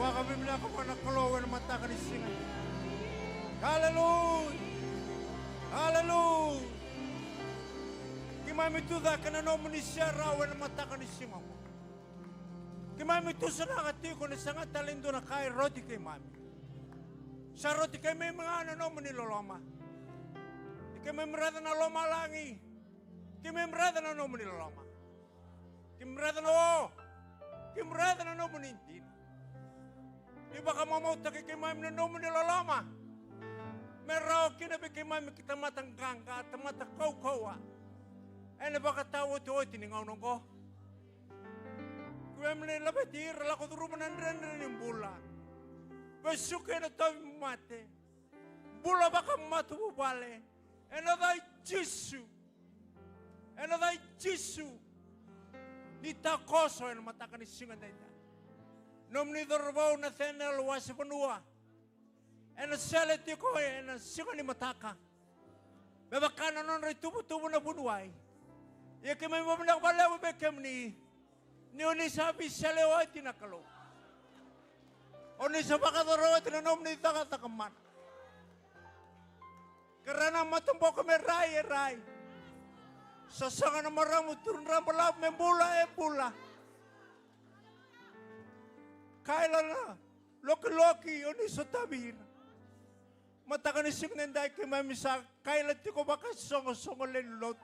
Vakaviti na kamana Kalou na mataka ni singa. Hallelujah. Hallelujah. Kimami tu da kana nomuni siara na mataka ni singa. Kimami tu sana tiko ni sanga talento na kai roti kay mami. Sa roti kay may mga nomuni loloma. Kimemrada na loma langi. Kimemrada na nomuni loloma. Kimemrada na nomuni tini. Iba ka mamauta kay mami na nomuni loloma. Merao kinabi kay mami kita matanggangka, tamatakaw-kawa. Ay baka tawo to tini ngaunong ko. Kuya mani labatir, lako turuman ng rin bula. Basuke na tayo mate. Bula baka matubale. Another Jesu. Ni takoso na mataka ni singa na ita. Nomuni dorbaw na thenel wasi panua. Ena sele tiko ena singa ni mataka. Bebakana non rin tubo na bunuay. Iya kami mabunak balaw bekem ni uni sabi sele o iti na Kalou. Oni sa bakadoro iti na nomuni takatakaman. Karena matumbo kami rai. Sasanga na maramu turun rambalap membula. Kaila na loki oni sa tabir. Mataka ni singnenday kay mamisa kaila tiko baka songo len Lotu.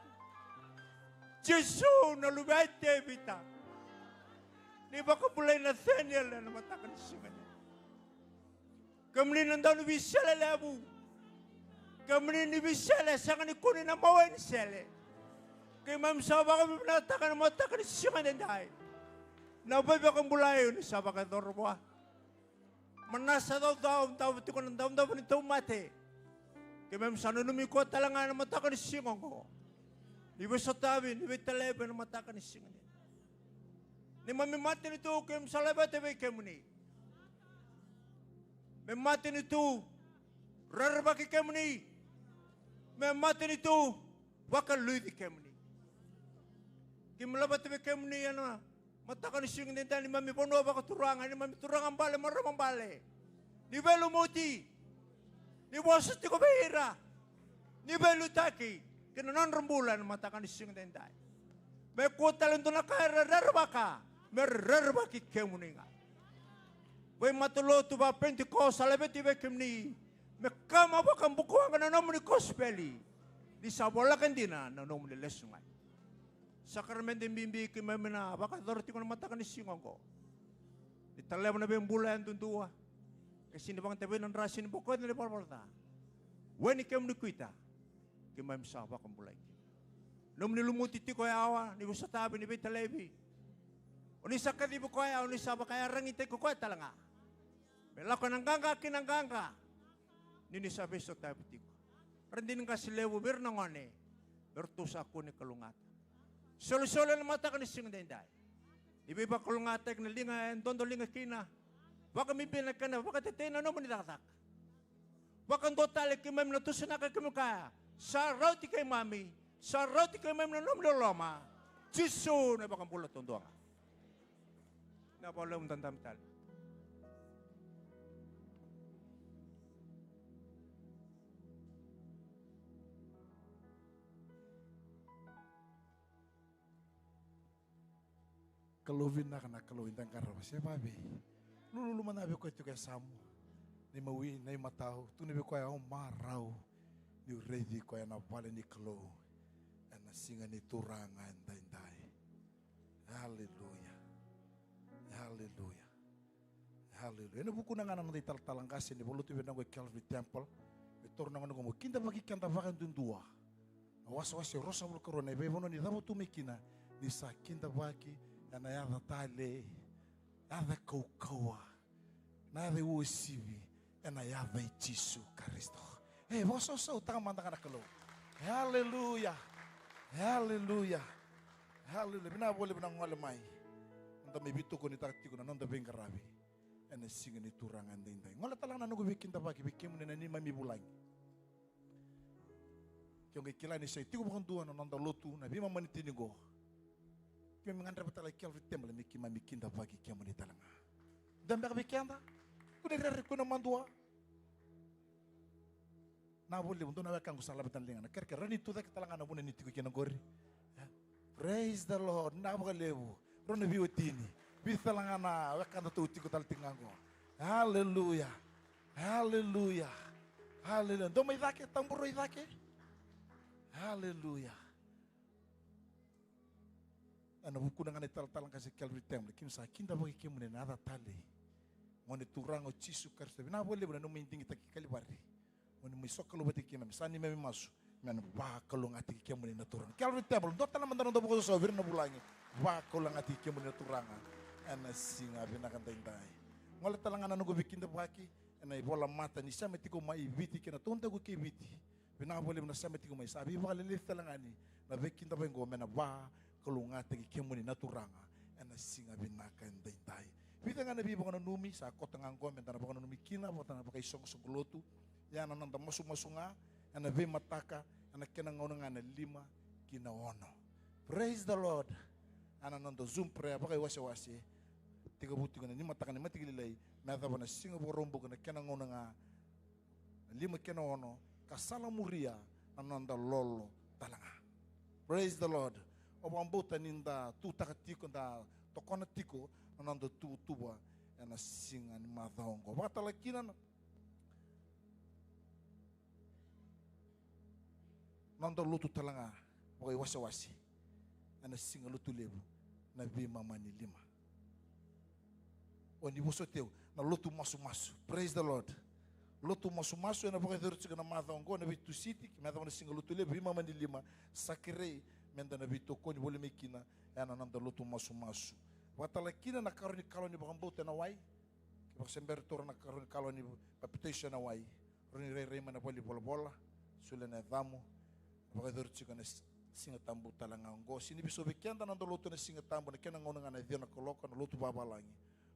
Jesu na lubay tebita. Di baka bulay na Daniel na mataka ni singnenday. Kemuni nandaw ni bisala levu. Kemuni ni bisala sanga ni kunin na maway ni sele. Kay mamisa baka pinataka na mataka ni singnenday. Naba baka bulay ni sa baka dorwa. Manasa daw tiko ng daw nito mate. Kaya may masano numiko talaga na mataka ni singong ko. Di ba sa tabi, di ba talebe na mataka ni singong din. Ni mamimati nito, kaya masalaba tabi kemuni. May mati nito, rarabaki kemuni. May mati nito, Vakaviti kemuni. Kaya malaba tabi kemuni, mataka ni singong din, ni mami pono baka turangan, ni mami turangan bale, maramang bale. Ni velo moti, ni vosa tiko behira, ni velo taki, kena non rembulan mataka ni singong din. May kuota lento na kaya rarbaka, may rarbaki kemuni nga. May matulotu ba tiko, salabeti ba kemuni, may kama ba kang bukuhan ka na nomuni kospeli, di sabolakan din na nomuni lesungan. Sakrament din bimbi kay may na baka dorti ko na mataka ni singong ko. Italem na ba yung bula yung tundua. Kasi nabang tabi ng rasin bukod na liparporta. When ikem ni kuita, kay may masabak ang bulay. Nung nilumuti ti ko awa, ni sa tabi ni Betalevi. O ni sakat di ko ayaw, ni sabak kaya rangitay ko talanga. Bela ko nang gangga, kinanggangga. Nini sabi sa tabi ti ko. Randin ka si levu birnangone, bertusa ako ni kalungat. Solo na mataka ni singong denday. Iba kalungatek na linga, dondo linga kina. Baka may pinagkana, baka tetay na nomuni tatak. Baka ndo talik kay mami natusan na kay kumukaya. Sa rauti kay mami, sa rauti kay mami na nomuni loma. Jesu na baka bulot tondo nga. Napawala mong tandam-tal. Kalou vinaka na Kalou indang karaba siya babi. Lulu manabi ko ito kaya samu. Ni mawi na matao. Tunibi ko ay maraw. Ni ready ko ay nabali ni Kalou. At nasinga ni turangan dainday. Hallelujah. Hallelujah. Hallelujah. Ina buku na nga nang talang kasi ni Lotu binang ko Calvary Temple. Ito na nga nung kinda magkikanta bakan dundua. Was-was yung rosa mo karon. Iba mo ni damo tumikina. Ni sa kinda baki. Na yada tale, yada kaukawa, na yada usibi, na yada Jesu Kristo. Vosa utang manda kana Kalou. Hallelujah, hallelujah, hallelujah. Binaboli binang ngalamay. Nanda may bito ko ni takti ko na nanda bengarabi. Na singa ni turangan dinday. Ngola talang na nugubikin tabaki bikin mo na neimami bulang. Kung kailan ni siya, tiko bakang duwan nanda Lotu na bima manitinigo. Kami mengandar betul Calvary Temple miki mami kinda bagi kemuni talanga. Dan bagi kenda kuni rere kuna mandua. Na boleh untuk nak kanggo salah betul lengan. Kerja rani tu tak talangan abu ni tiko kena gori. Praise the Lord. Naba levu. Rani biu tini. Biu talangan na wakanda tu tiko tal tingango. Hallelujah. Hallelujah. Hallelujah. Doma idake tamburo idake. Hallelujah. Ana buku dengan tal-talang kasih Calvary temple. Kim sa kinda bagi kemuni nada tali. Mone turango cisu kerja. Na boleh bukan nomu inting kita Calvary. Mone misok kalau bati kemami. Sani memi masu. Men kalau ngati kemuni na turang. Calvary temple. Dot tanam mandan untuk buku sosok virna bulangi. Kalau ngati kemuni na turangan. Ana singa binakan taintai. Ngolet talangan anu gue bikin baki. Ana bola mata ni sama tiko mai biti kena tonta gue ke biti. Bina boleh bina sama tiko mai sabi bakal lelih talangani. Na bikin tapi gue mena kalau ngati kemuni na turanga. Ana singa binakan taintai. Bita nga nabi baka numi sa kota nga ngome tana baka numi kina baka tana baka isong Lotu ya nananda masu nga ana be mataka ana kena ngona nga na 5 kinaono. Praise the Lord. Ana nanda zoom prayer baka wasi tiga buti kana ni mataka ni matigililay meta bana singa bo rombo kana kena ngona nga 5 kinaono kasala muria nananda lolo talanga. Praise the Lord. Obambuta ninda tu takatiko nda tokona tiko nando tuba na singa ni madongo bata lakina nando Lotu talanga boy wasi ana singa Lotu levu na bi mama ni 5 oni bosoteu na Lotu masu. Praise the Lord. Lotu masu na boy dortsi na madongo na bi tu city na na singa Lotu levu bi mama ni 5 sakre menda na bi toko ni bole mekina ana nando Lotu masu. Watalakina na karoni kaloni bakambote na wai. Kibak sember tora na karoni kaloni papitation na wai. Roni rei mana boli bola sule na damu. Bakador chika na singa tambu talangango. Sini biso bekianda na Lotu na singa tambu na kena ngona na dia na koloko na Lotu babalangi.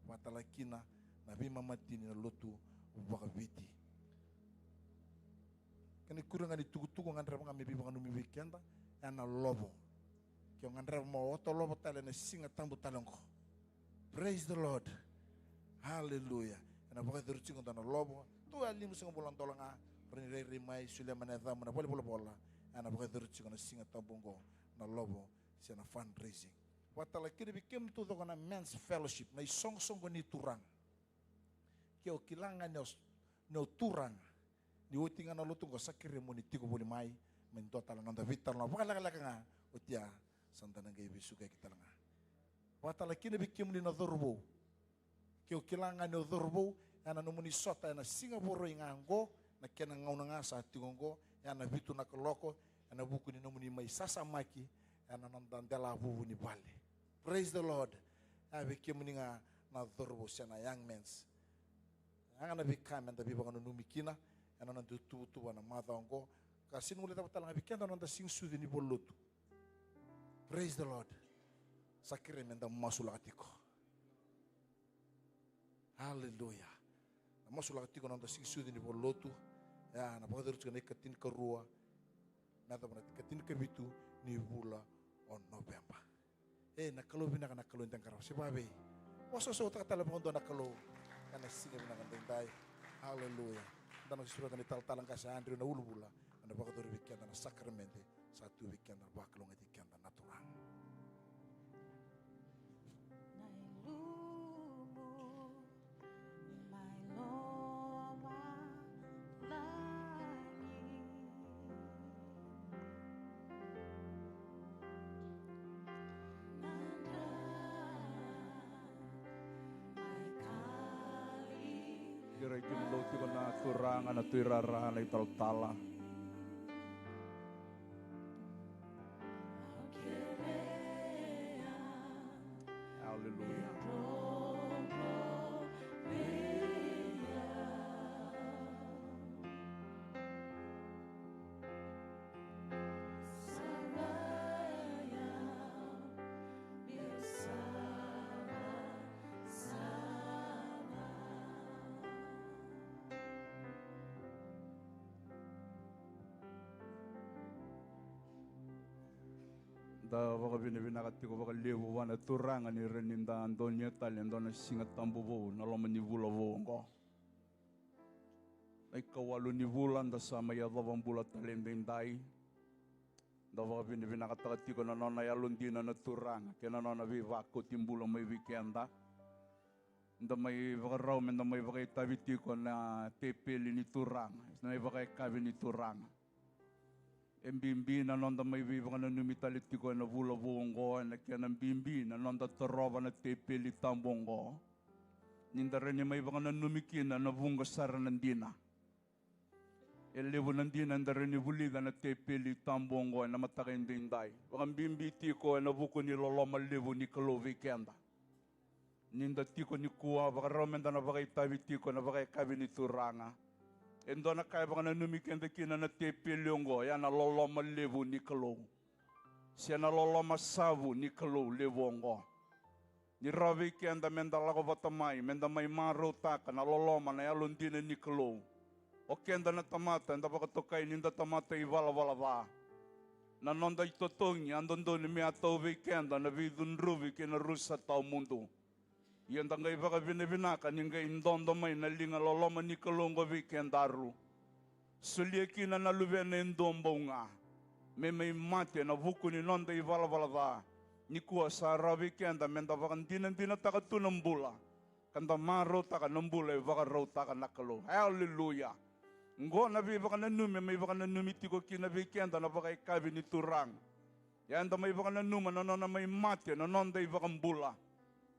Watalakina na bima matini na Lotu Vakaviti. Kani kuranga ni tugu ngandra ngami biba ngami bekianda ana lobo. Kyo ngandra mo oto lobo tale na singa tambu talango. Praise the Lord. Hallelujah. Na baka diruti ko na lobo. Tu alim singa bulan tolanga. Reni mai sule maneza mana bola. Na baka diruti ko na singa tambungo na lobo siya na fundraising. Watala kini became to the na men's fellowship na isong ni turang. Kyo kilanga no turang. Ni utinga na Lotu ko sakire mo ni tiko boli mai mendotala nanda vitar na baka laka nga utia santa nang gaibi suka kita nga. Watala kini bikim ni na dhurbo. Kyo kilanga ni dhurbo yana nomuni sota yana Singapore ingango na kena ngauna nga sa tigongo yana vitu na koloko yana buku ni nomuni Mpaisa maki yana nandandela bubu ni bale. Praise the Lord. Ya bikim ni nga na dhurbo siya na young men's. Anga na bikam anda bibaka numikina yana nandutu na madongo kasi nung ulita patala nga bikenda nanda sing sudi ni Lotu. Praise the Lord. Sakire menda masulakatiko. Hallelujah. Masulakatiko nanda sing sudi ni Lotu. Ya na pagdurut ka na ikatin karua. Nata mo na ikatin kabitu ni bula on November. Na Kalou binaka na Kalou intang karaw. Si babe. Wasoso takatala mo kondo na Kalou. Kana singa binaka intay. Hallelujah. Dan nagsusulat ni tal-talang ka sa Andrew na ulubula. Ano ba kaduri bigyan na sakramente sa tu bigyan na bakalong at bigyan na naturang. Kira ikin Lotu ko na turangan na tuirarahan ay tal-tala. Hallelujah. Da baka binibinakat ko baka levu wana turangan ni reninda andonya tali andona singat tambubo na loman ni vula vongo. Ay kawalu ni bulan da sa may adawang bulat talendendai. Da wakavini vinakatiko na nona yalundi na naturanga. Kena nona vivako timbula may weekenda. Da may vakaraw men da may vakay tavitiko na tepeli ni turanga. Na may vakay kavi ni turanga. Embimbi na nonda may vivaka na numitalitiko na vula vuongo. Na kaya ng bimbi na nonda tarova na tepeli tambongo. Ninda rin may vaka na numikina na vunga sara nandina. Levu nandina nda rin ivuliga na tepeli tambongo na mataka indinday. Wakang bimbi tiko na vuko ni loloma levu ni Kalou weekenda. Ninda tiko nikua vakaromenda na vakay tavi tiko na vakay kavi ni turanga. Endo na kaya baka na numikenda kina na tepeli ongo ya na loloma levu ni Kalou. Siya na loloma savu ni Kalou levu ongo. Ni ra weekenda menda lako vatamay menda may maro taka na loloma na yalundina ni Kalou. O kenda na Tamada, anda baka tokay ninda Tamada iwala-wala va. Na nonda itotongi, andondo ni mea tau weekenda, na vidun ruvi kina rusa tau mundo. Yanda ngay baka vinaka, ninga indondo may nalinga loloma ni Kalou weekenda ru. Solia kina na luvena indombo nga. May mate na vuku ni nonda iwala-wala va. Nikua sa ra weekenda, menda baka dina taka tunang bula. Kanda maro taka nambula, baka raw taka na Kalou. Hallelujah. Ngo na baka na numi, may baka na numi tiko kina weekenda na baka ikabi ni turang. Yanda may baka na numa, na may mate, na nonda ibakang bula.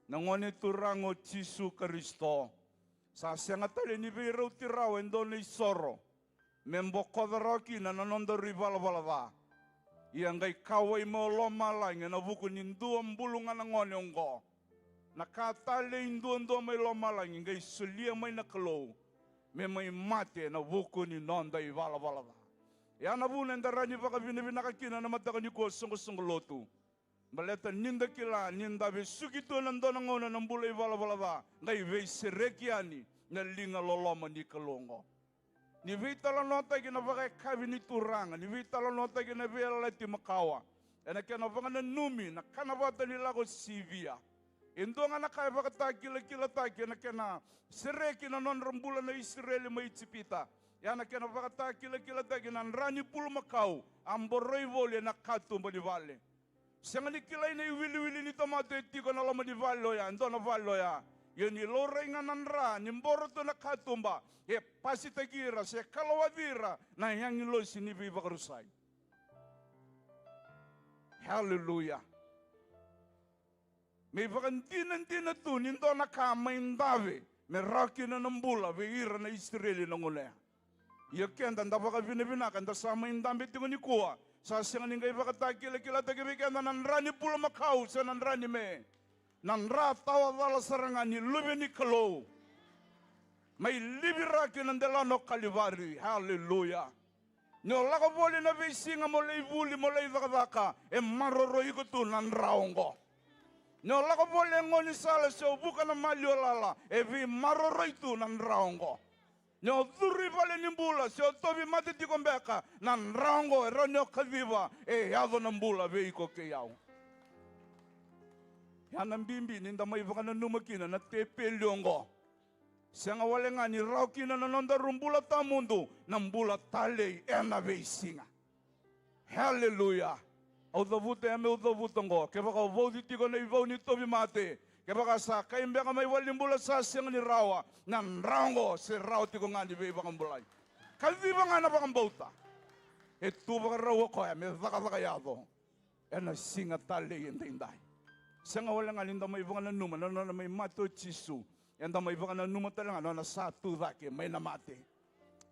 Nangoni turang o Jisu Kristo. Sa siyang atali ni Viraw tiraw, endo na isoro. Membo kodaraki na nonda rivala-vala. Yang gay kaway mo lomalang, na buko nindu ang bulungan ng ngoni ongo. Nakatali indu may lomalang, yang gay solia may na Kalou. May mate na vuko ni nonda iwala-wala. Yan na bulan darani baka vinakakina na mataka nikua sungguh-sungguh Lotu. Baleta ninda kila, ninda besukito nando ng ngona ng bula iwala-wala. Ngay vei serekiani na linga loloma ni Kalou. Ni vei talanota kina baka kavi ni turanga. Ni vei talanota kina vei alati makawa. Ena kena baka na numi na kanabata nila ko sivia. Indo nga nakaya baka takila taki na kena sereki na non rambulan na Israeli may itsipita. Yan na kena baka takila taki na rani pulu makau amboroy voli na kato malivale. Siya nga nikilay na iwili-wili ni Tamada tiko na lama ni valo ya. Indo na valo ya. Yan iloray nga nanra nimboro to na katumba. E pasitagira siya kalawadira na yang ilo sinibi bakarusay. Hallelujah. May vakantinan na to, nindo na kamaindawe, may raki na ng bula, veira na Israeli ng ulea. Iyakyanda, nda baka vinaka, nda sa maindambe tingo nikua, sa siyang ningay baka takila takibikenda, nanrani pula makau, sa nanrani me, nanra tawa wala sarangan ni lubi ni Kalou. May libiraki ng delano Calvary, hallelujah. Nyo lako boli na visinga mo leivuli mo leivakavaka, maroroy ko to nanraong ko. No lako bole ngoni sala so buka na maliolala evi maroro itu nan raongo. No duri vale nimbula so tobi mate tiko mbeka nan raongo ronyo kaviva yado nambula veiko ke yao. Yan bimbi ninda may baka na numakina na tepelyongo. Siya nga wale nga ni raukina na nonda rumbula tamundo nambula talay ena veisinga. Hallelujah. Udavuta ya me udavutango. Kevaka vodi tiko na ivaw ni tobi mate. Kevaka sa kaimbe ka may walimbula sa siyang ni rawa. Nan raongo si raw tiko nga ni vei bakang bulay. Kalviva nga na bakang bauta. Ito baka rawa ko ya me vakacegu. Ena singa tali inday. Siya nga wala nga linda may baka na numa. Na may mato Jisu. Yanda may baka na numa talaga. Na sa tudake may namate.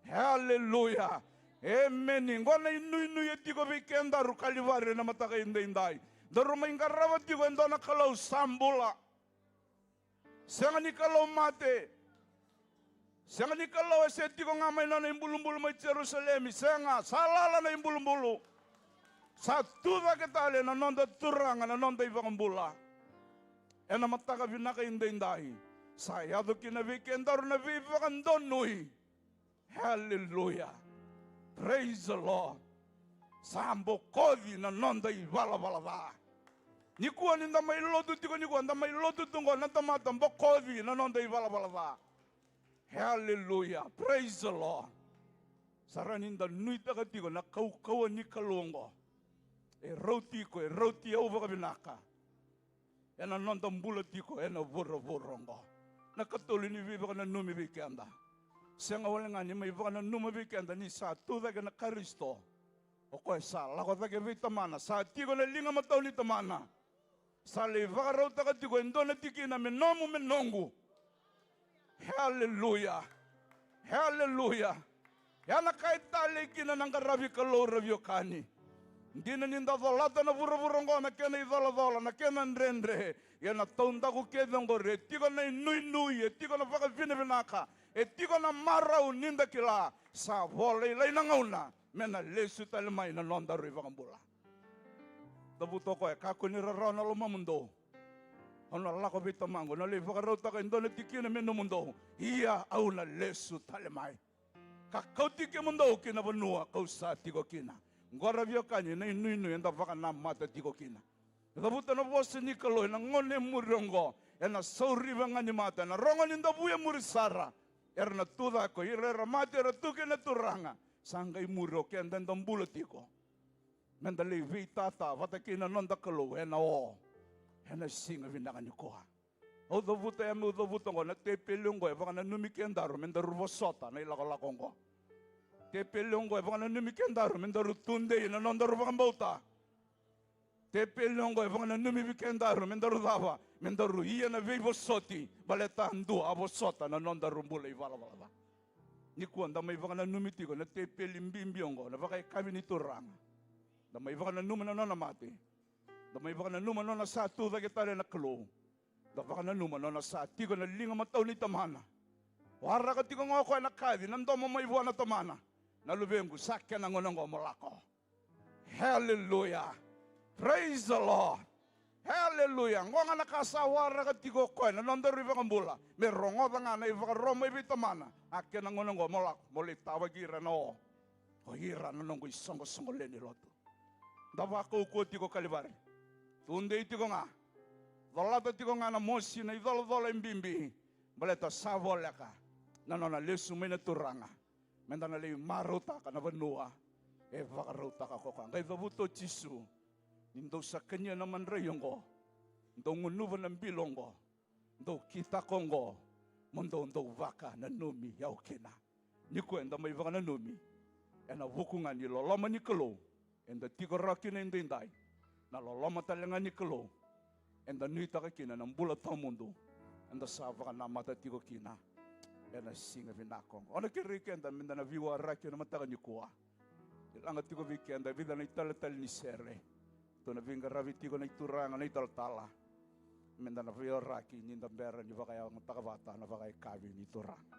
Hallelujah. Amen. Ngo na inu tiko weekenda ru Calvary na mataka inday. Daru may ngarawa tiko endo na Kalou sambula. Siya nga ni Kalou mate. Siya nga ni Kalou ese tiko nga may na imbulumbulu may Jerusalem. Siya nga salala na imbulumbulu. Sa tuda kitale na nonda turanga na nonda ibang bula. E na mataka vinaka inday. Sa yado kina weekenda ru na vivakan donui. Hallelujah. Praise the Lord. Sambo kodi na nonda iwala-wala. Nikua ninda may Lotu tiko nikua, nda may Lotu tungo na Tamada mbo kodi na nonda iwala-wala. Hallelujah. Praise the Lord. Saraninda nuita ka tiko na kau ni kalongo. E tiko, e tia uva ka vinaka. E na nonda mbula tiko, e na vorongo. Na katoli ni viva ka na numi vikenda. Senga wale ngani mai viva ka na numi vikenda ni sa tuda ka na karisto. O koe sa lako take vi tamana. Sa tiko na linga matau ni tamana. Sa le vaka rauta ka tiko, endona tiki na me nomu me nongu. Hallelujah. Hallelujah. Yana kai tale kina nanga ravi Kalou ravi okani. Ndina ninda dolata na vura na kena idola na kena nrendre. Yana taunda ku kedongo re tiko na nui e tiko na vinaka e tiko na marau ninda kila sa vole lai na ngauna mena lesu tale mai na nonda riva kambula. Tabuto ko e kako ni rarana lo mamundo. Ona lako vita mango na le vakarauta ka indone tikina meno mundo. Ia au na lesu tale mai. Kakau tiki mundo kina vanua kau sa tiko kina. Ngora vio kanya na inu enda vaka na mata tiko kina. Tabuta na vosa ni Kalou na ngone murongo. Ena sauri vangani mata na rongo ninda buya murisara. Erna tuda ko irera mati era tuke na turanga. Sangai muro kenda ndambula tiko. Menda le vitata vata kina nonda Kalou ena o. Ena singa vinaka nikua. O dovuta ya mu dovuta ngo na te pelungo e vaka na numikendaro menda ruvosota na ilako te pelungo e vaka na numikendaro menda rutunde na nonda ruvakambauta. Te pelungo e vaka na numikendaro menda rudava menda ruia na veivosoti baleta andu avosota na nonda rumbula ivala. Nikua ndama vaka na numitiko na te pelimbimbyongo na vaka kabini turanga. Ndama vaka na numa na nona mati. Ndama vaka na numa nona sa tuda kitare na Kalou. Da vaka na numa nona sa tiko na linga matau ni tamana. Wara ka tiko ngoko na kadi nandomo mai vua na tamana. Na lubengu sakya na ngonongo molako. Hallelujah. Praise the Lord. Hallelujah. Ngonga na kasa wara ka tiko koe na nondo riva kambula. Me rongo nga na iva roma ivi tamana. Akya na ngonongo molako. Moli tawa gira na o. O gira na nongo isongo leni Lotu. Da vaka uko tiko Calvary. Tunde tiko nga. Dolata tiko nga na mosi na idolo imbimbi. Baleta savoleka. Na nona lesu mena turanga. Menda na le maruta ka na vanua. E vakaruta ka koka. Ngai davuto chisu. Indo sa kanya naman rayongo. Indo ngunuva ng bilongo. Indo kita kongo. Mundo vaka na numi yaukina. Nikua enda may vaka na numi. Ena vukungan ni loloma ni Kalou. Enda tiko raki na indinday. Na loloma talenga ni Kalou. Enda nuita ka kina ng bula tao mundo. Enda sava ka na mata tiko kina. Ena singa vinakong. Ona kirikenda minda na viwa raki na mataka nikua. Ilanga tiko vikenda vida na italatal ni sere. To na vinga ravi tiko na ituranga na italtala. Minda na viwa raki ninda bera ni vakaya matakavata na vakaya kavi ni ituranga.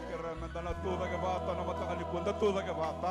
Keremendana tu Vakavata na mataka nikua tu Vakavata.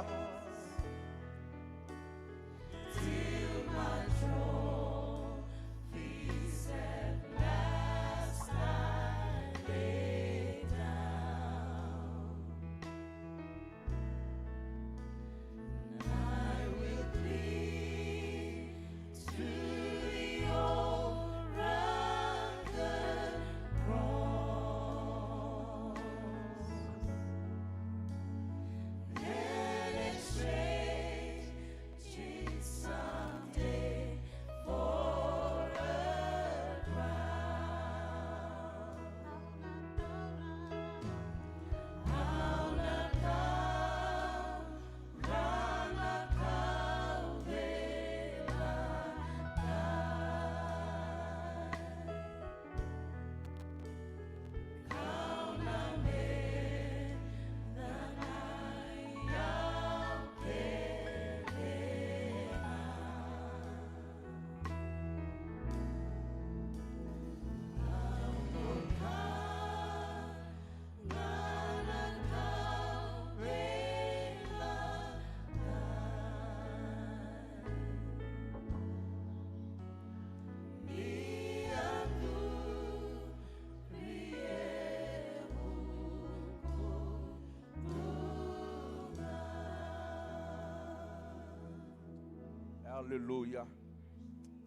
Hallelujah.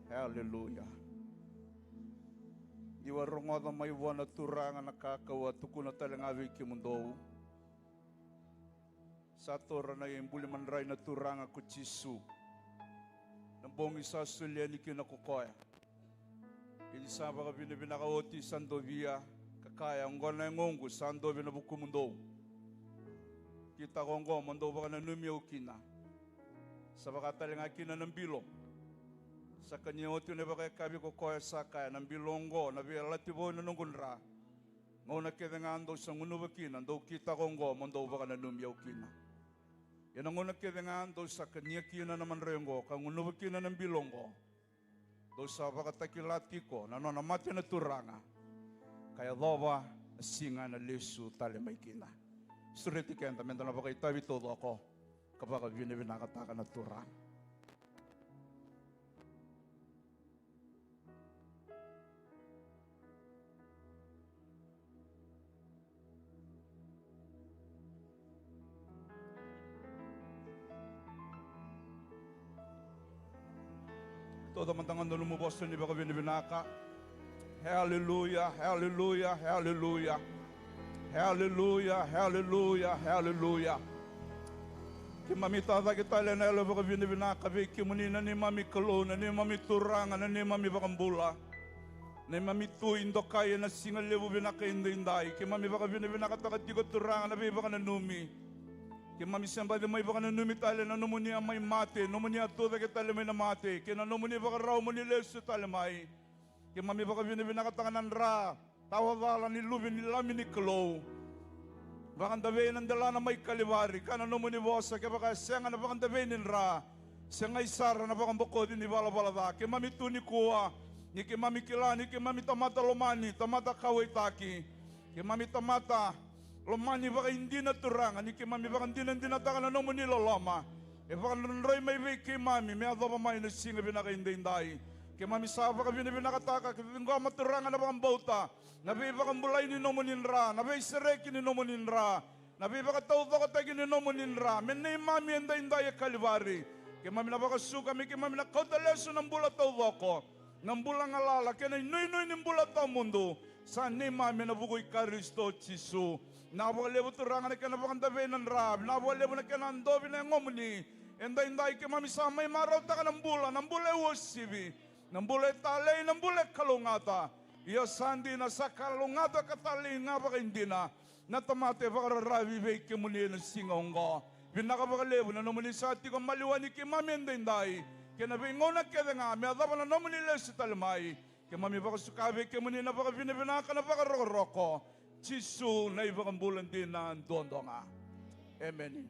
Hallelujah. Di warongoda mai wana turanga nakakawa tukuna talangawi kimundou. Satora na yembuli manray na turanga kuchisu. Nambongi sa solia ni kinakukoya. Inisaba ka binibinakaoti sandovia kakaya ngona ngongu sandovi na bukumundou. Kita kongo mando baka na numia ukina. Sa bakataling akina ng bilong. Sa kanya oto na baka kabi ko koya sa kaya ng bilonggo na bialatibo na nungunra. Ngayon nakidangando sa ngunubakina, daw kita kongo, mando baka na numyaw kina. Yan ang nakidangando sa kanya kina naman rengo, kang ngunubakina ng bilonggo. Daw sa bakatakilati ko, nanonamati na turanga. Kaya dawa, singa na lesu talimay kina. Suriti kaya, tamenda na baka itabi todo ako. Kapag vinaka na turang. Todo mantangan na lumubos ni baka vinaka. Hallelujah, hallelujah, hallelujah. Hallelujah, hallelujah, hallelujah. Kemami tata kita lena lo baka vinaka ve kemuni na neimami Kalou na neimami turanga na neimami bula. Neimami tu indokaya na singa levu vinaka indai. Kemami baka vinaka taka tiko turanga na ve baka na nomuni. Kemami samba de mai baka na nomuni tale na nomuni amai mate, nomuni atoda kita le mai na mate. Kena nomuni baka rau muni lesu tale mai. Kemami baka vinaka taka nanra. Tawadala ni luvi ni lami ni Kalou. Bakan dawe ng dala na may Calvary, kana nomuni vosa, Kevaka senga na bakan dawe ninra, senga isara na bakan bukod ni bala-balada, kemami tu nikua, ni kemami kilani, kemami tamata lomani, tamata kawaitaki, kemami tamata lomani baka hindi na turanga, ni kemami baka hindi na taka na nomuni lolama, e baka nanroy may vay kemami, may adaba may nasinga binaka hindi-hinday, kemami saba ka binakataka, kitinggo maturanga na bakan bauta, nabi baka bulay ni nomuninra, nabi sereki ni nomuninra, nabi baka taucoko tagi ni nomuninra, men neimami inday Calvary. Kemami na baka suka, mi kemami na kautaleso ng bula taucoko, ng bula ngalala, kaya inoy-inoy ng bula tao mundo, sa neimami na bukoy Kristo Jisu. Napakalevo turangan na kanapakang dabe ng rab, napakalevo na kanandobi na nomuni, inday kemami sa may maraw taka ng bula wosibi, ng bula talay, ng bula kalungata. Iya sandi na sa kalungata katali nga baka hindi na natamate baka rarabi bay kemuni na singonggo. Pinakabakalevo na nomuni sa tiko maliwani kemami inday. Kinabi ngona kaya nga may adaba na nomuni lesu talimay. Kemami baka sukabe kemuni na baka vinaka na baka roko. Jisu na ibang bulan din na dondo nga. Amen.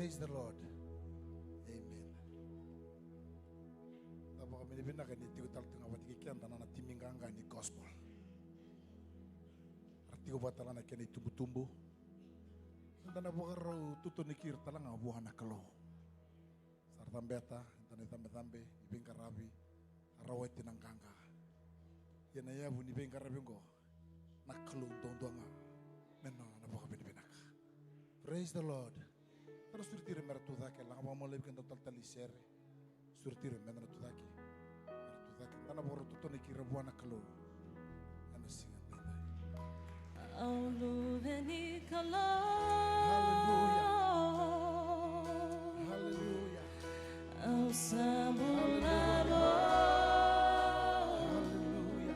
Praise the Lord. Amen. Tapa kami vinaka ni tiko tal tunga wati kianda na timinganga ni gospel. Artiko batala na kini tumbu-tumbu. Ndana bukaro tuto nikir talanga buah na Kalou. Sartambeta, ndana tambe-tambe, ibing karabi, arawati ng ganga. Yan ay abu ni ibing karabi ko. Na Kalou tong-tonga. Menang na buka binaka. Praise the Lord. Terus surtire mertudake lang mo lebih kan total talisere. Surtire mertudake. Mertudake. Ndana bukaro tuto nikir buah na Kalou. Ano singan tayo. Kalou veni Kalou. Hallelujah. Hallelujah. Au sabulado. Hallelujah.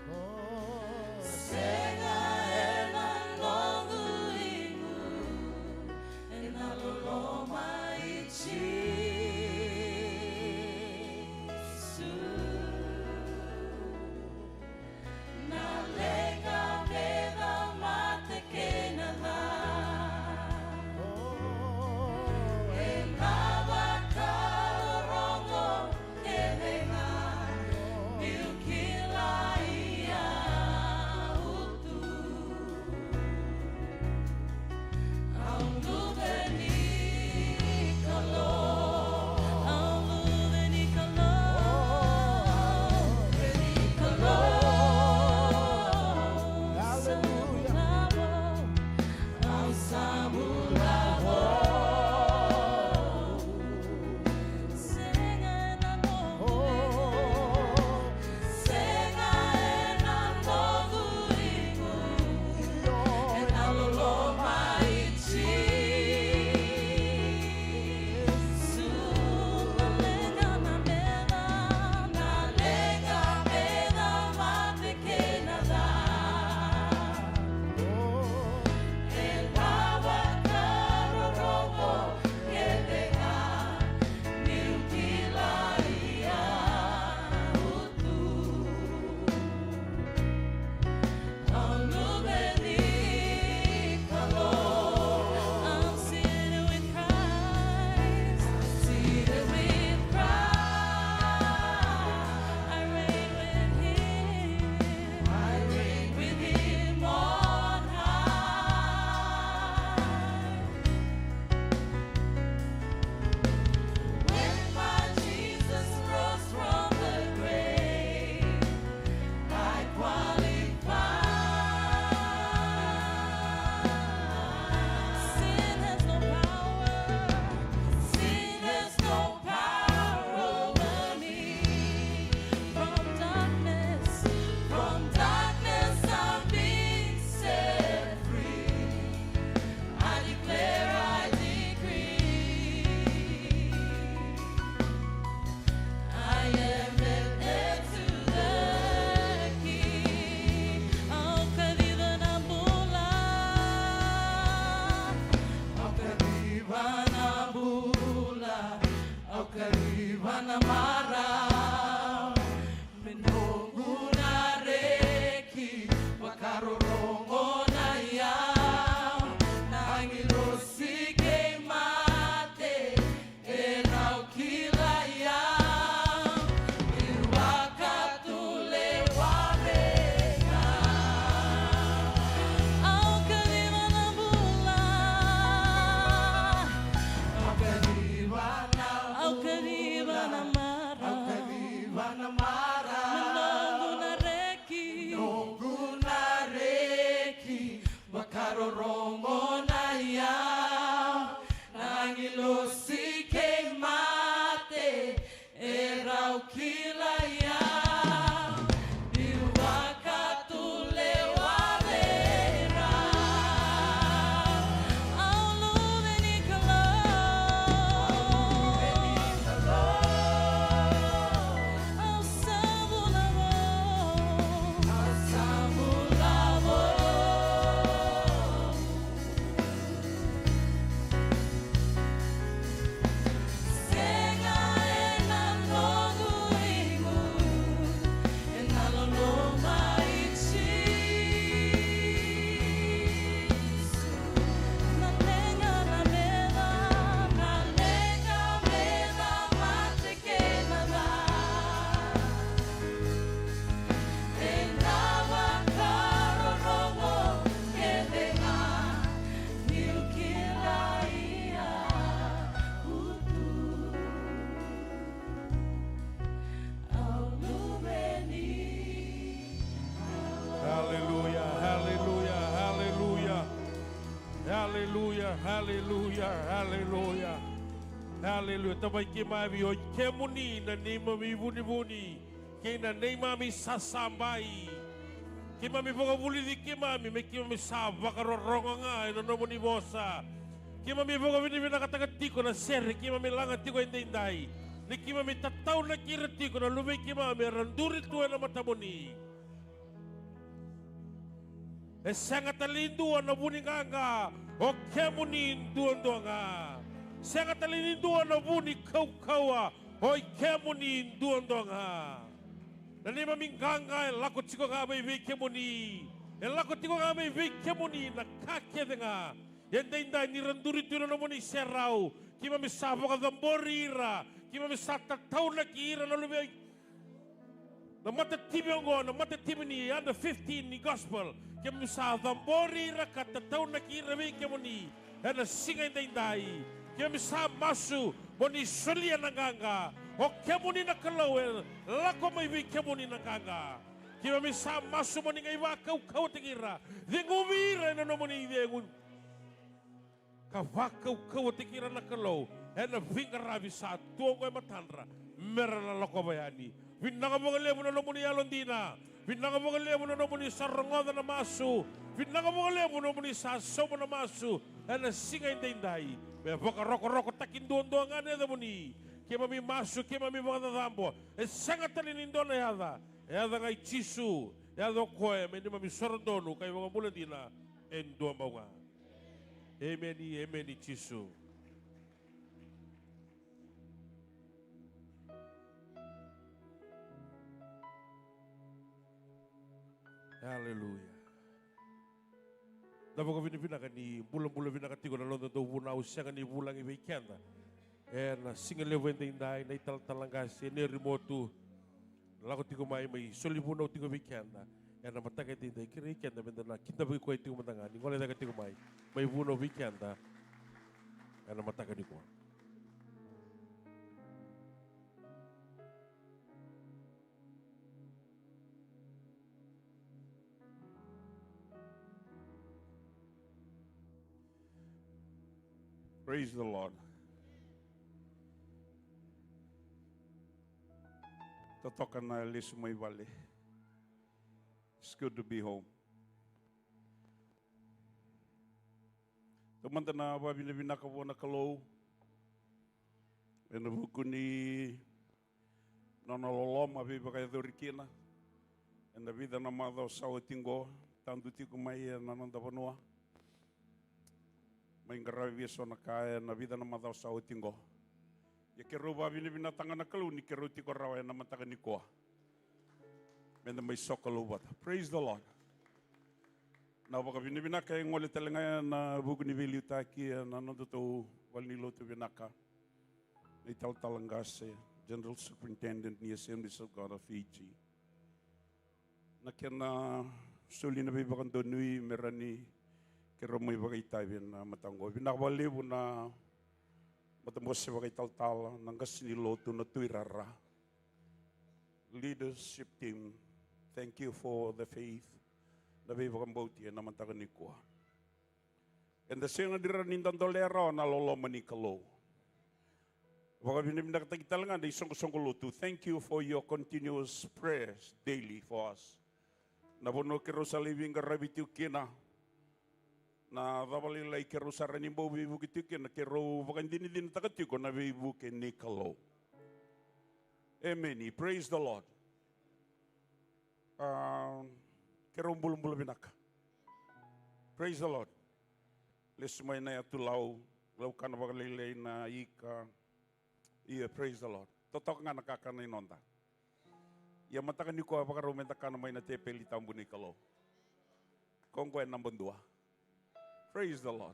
Oh, Sega ena nongu ingu. Ena loloma ichi. hallelujah, hallelujah. Hallelujah. Tamay kimami o kemuni na neimami vuni-vuni. Kina neimami sasambay. Kimami vakavuli di kimami. May kimami sa vakaroronga nga. Nomuni vosa. Kimami vakaviti vinaka tiko na seri. Kimami langa tiko inday. Ni kimami tataw na kira tiko na lumay kimami. Randuri tuwa na matamuni. E sangat alinduan na buninganga. O kemuni duan nga. Sangat alinduan na buni kau-kawa. O kemuni duan nga. Nani maminganga lako tiko nga may kemuni. Lako tiko nga may kemuni na kakede nga. Yanda ni randuri tuwa na muni serau. Kima misabo ka gamborira. Kima misatataw na kira na lumay. Na matatibi ngo na matatibi ni under 15 ni gospel. Kima misabo gamborira katataw na kira may kemuni. Na singay dainday. Kima misabo masu. Moni solia nanganga. O kemuni na Kalou. Lako may kemuni nanganga. Kima misabo masu moni ngay Vakau tikira. Dingumira na nomuni dengun. Kevaka tikira na Kalou. Na vingaravi sa tuong ko'y matandra. Meron na lako bayani. Vinaka mga levu na nomuni alondina. Vinaka mga levu na nomuni sa rongoda na masu. Vinaka mga levu na nomuni sa somo na masu. Na singay inday. May baka roko-roko takin doon-doon nga na muni. Kaya mami masu, kaya mami mga dadambo. Sangat talinindo na yada. Yada ngay chisu. Yada koe. May di mami sordono. Kaya mga mula dina. Endo mga. Amen, chisu. Hallelujah. Dapat ko vinaka ni bulan-bulan vinaka tiko na London do vunau siya ni bulang weekend. Na single level inday na ital-talangas Eneri Motu. Lako tiko may soli vunau tiko weekend. Na mataka inday kira weekend na benda kidavaki ko tiko matanga. Ni ngole daga tiko may vunau weekend. Na mataka nikua. Praise the Lord. Totokan na alis may wali. It's good to be home. Tumanda na vinaka na Kalou. Na buku ni nanololom abi bakay dorikina. Na vida na madaw sa tingo. Tandu tiko may nananda panua. May ngarawi so na kaya na vida na madaw sa utingo. Ya kero ba binatanga na Kalou ni kero tiko rawa na mataka nikua. Menda may sokalo bata. Praise the Lord. Na baka binaka yung ngole talanga na buku ni Vili taki na nandoto wal ni Lotu vinaka. Ni talangas General Superintendent ni Assemblies of God of Fiji. Na kena soli na bibakan donui merani kira may bagay tayo na matango. Binakawaliw na matamos siya bagay tal-tal nanggas ni Lotu na tuirara. Leadership team, thank you for the faith na bibakang bauti na mataka nikua. And the same na dira nindan dolero na loloma ni Kalou. Baka binakatagita lang nga na isong Lotu. Thank you for your continuous prayers daily for us. Nabuno kiro sa living garabitiu kina. Na dabalilay kero sa ranimbo bibu kitikin na kero bakan din takatiko na bibu ni Kalou. Amen. Praise the Lord. Kero bulong binaka. Praise the Lord. Lesumay na yatulaw. Law ka na bakalilay na Yaca. Yeah, praise the Lord. Totok nga nakakanay nonda. Mataka nikua baka rumenta ka na may natepeli tambu ni Kalou. Kung kwen nambang dua. Praise the Lord.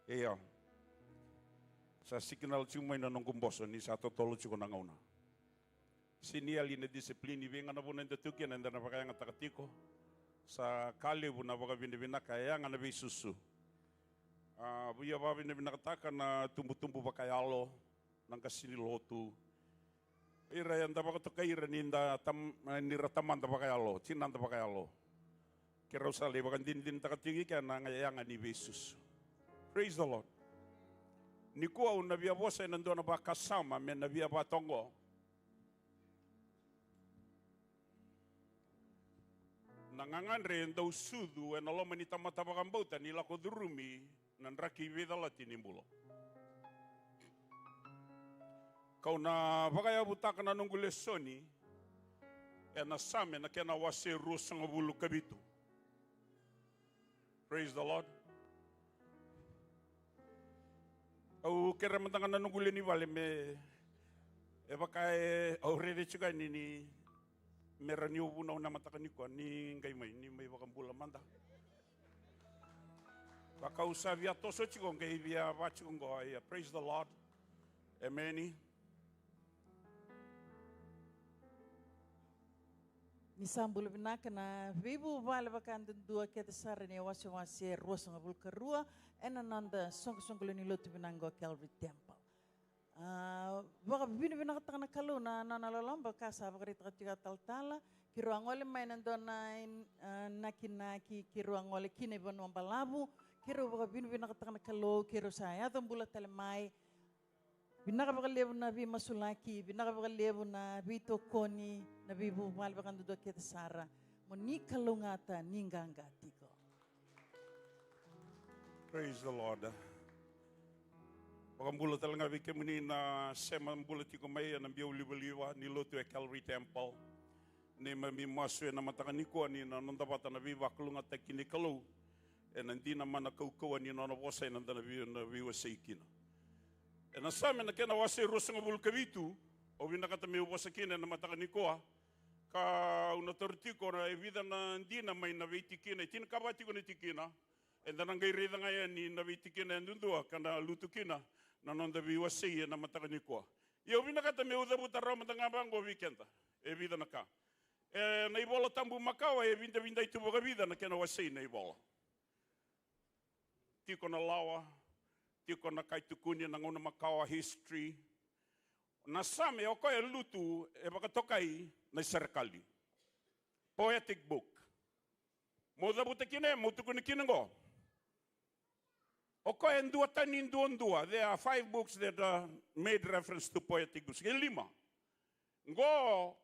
Iya. Sa signal cumay na nung kumboso ni sa totolo chuko na ngauna. Siniali na disiplini vinga na po na tutukin na napakaya nga takatiko. Sa kalibu na baka vinaka kaya nga nabi susu. Buya ba vinakataka na tumbu-tumbu bakayalo ng kasini Lotu. Ira yan dapat ito kaira ninda nirataman da bakayalo, chinan da bakayalo. Kira usali bakan din takatigi ka na ngayangan ni Jesus. Praise the Lord. Nikua unabia vosa nando na bakasama men nabia batongo. Nangangandre ndau sudu en alo manita mata bakambauta nila ko durumi nan raki vedala tinimbulo. Kau na bakaya butaka na nunggu lesoni e na same na kena wase rusang bulu kabitu. Praise the Lord. Au kera mantangan na nunggu leni vale me e bakaya au rede chika ni merani ubuna una mataka nikua ni ngai mai ni mai bakambula manda. Baka usavia toso chiko ngai via vachi ngo ai. Praise the Lord. Amen. Nisambul vinaka na vivu vale vakanda dua kete sara ni wasi rosa ngabul kerua enananda song ni Lotu vinango Calvary Temple. Baka bini vinaka tanga Kalou na lalamba kasa baka rita tiga tala kiruangole mainando na naki kiruangole kine banu ambalabu kiru baka bini vinaka tanga Kalou kiru saya tambula telemai. Vinaka baka levu na vi masulaki, vinaka baka levu na vi tokoni, na vi bubal baka ndodo kita sara. Mo ni Kalou ngata ninganga tiko. Praise the Lord. Bakambula talaga vi kemuni na sema mbula tiko mai na bia uliwa ni Lotu e Calvary Temple. Neimami masu e na mataka nikua ni na nondapata na vi vakalunga tekini Kalou. E na ndina mana taucoko ni na vosa na vi waseikina. E na same na kena wase rosanga bulu kavitu, o vinaka me vosa kina na mataka nikua, ka una tiko na e vida na ndina mai na veitikina, tina kavatiko ni tikina, e na ngai reda ngai ni na veitikina ndundua, kana Lotu kina, na nonda vi wase na mataka nikua. Ia vinaka me udabuta rama tanga bango vikenda, e vida na ka. E na ibola tambu makawa e vinda itu boga vida na kena wase na ibola. Tiko na lawa, tiko na kaitukuni na ngona makawa history. Na same o koe Lotu e bakatokai na serikali. Poetic book. Moda buta kine, motu kuni kinengo. O koe ndua tani ndua. There are 5 books that made reference to poetic books. Ke 5. Ngo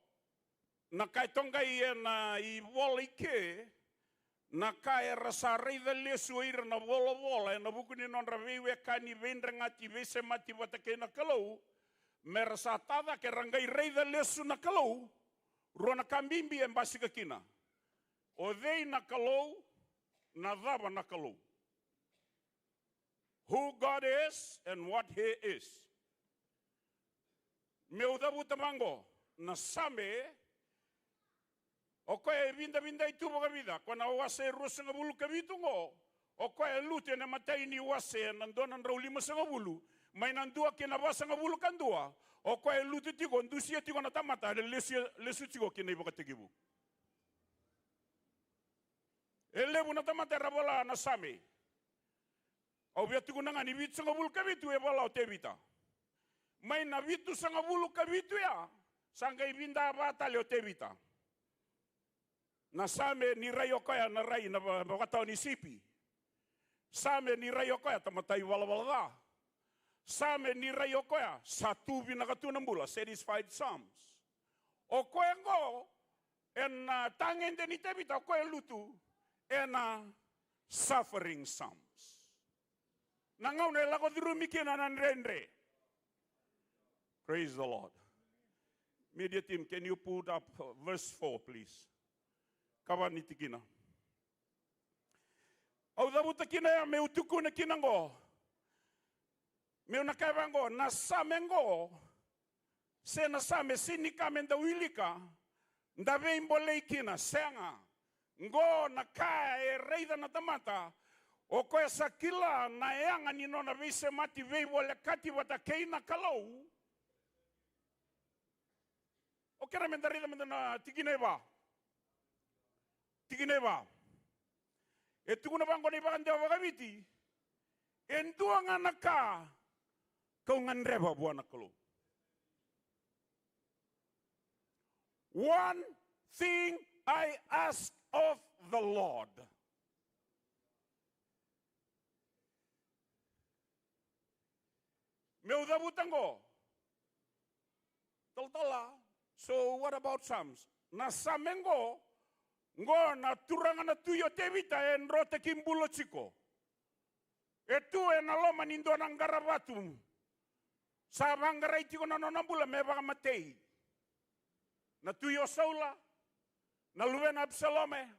na kaitongai e na I wola ike na kai rasa reida lesu ira na vola e na bukuni non raviwe kani vendra ngati vese mati watake na Kalou me rasa tada ke rangai reida lesu na Kalou rona kambimbi e mbasika kina o dei na Kalou na dava na Kalou who God is and what he is me udabu tamango na same o koe vinda itu boga vida, kwana wase rusanga bulu kavitu ngo, o koe Lotu na matai ni wase nandonan raulima sanga bulu, mai nandua kena basanga bulu kandua, o koe Lotu tiko, ndusia tiko na Tamada, lesu tiko kena iboka tegibu. Levu na Tamada rabola na same, o bia tiko nangani vitu sanga bulu kavitu e bola o te vita. Mai na vitu sanga bulu kavitu ya, sanga ibinda abata le o te vita. Na same ni rayo koya na rai na bakatao ni sipi. Same ni rayo koya tamatai wala. Same ni rayo koya satu vinakatu ng bula, satisfied psalms. O koe ngo en tangen de ni tebita koe Lotu en suffering psalms. Nangaw na lako dirumikina nan rendre. Praise the Lord. Media team, can you put up verse 4 please? Kawa ni tikina. Au dabuta kina ya me utuku na kinango. Me unakaivango na samengo. Se na same sinika menda wilika. Ndave imbole kina senga. Ngo na kai reida na Tamada. O koe sakila na eanga ni nona vise mati vei wale kati wata keina Kalou. O kera menda rida menda na tikineva. Tikineva. E tukuna bango ni bakande wa Vakaviti. Entua nganaka. Kau nganreba buana Kalou. One thing I ask of the Lord. Meu dabutango. Toltola. So what about Psalms? Na samengo ngo na turanga na tuyo tevita en rote kimbulo chiko. Etu en aloma nindo nang garabatum. Sa bangarai tiko na nonambula me baka matei. Na tuyo saula. Na luwen Absalome.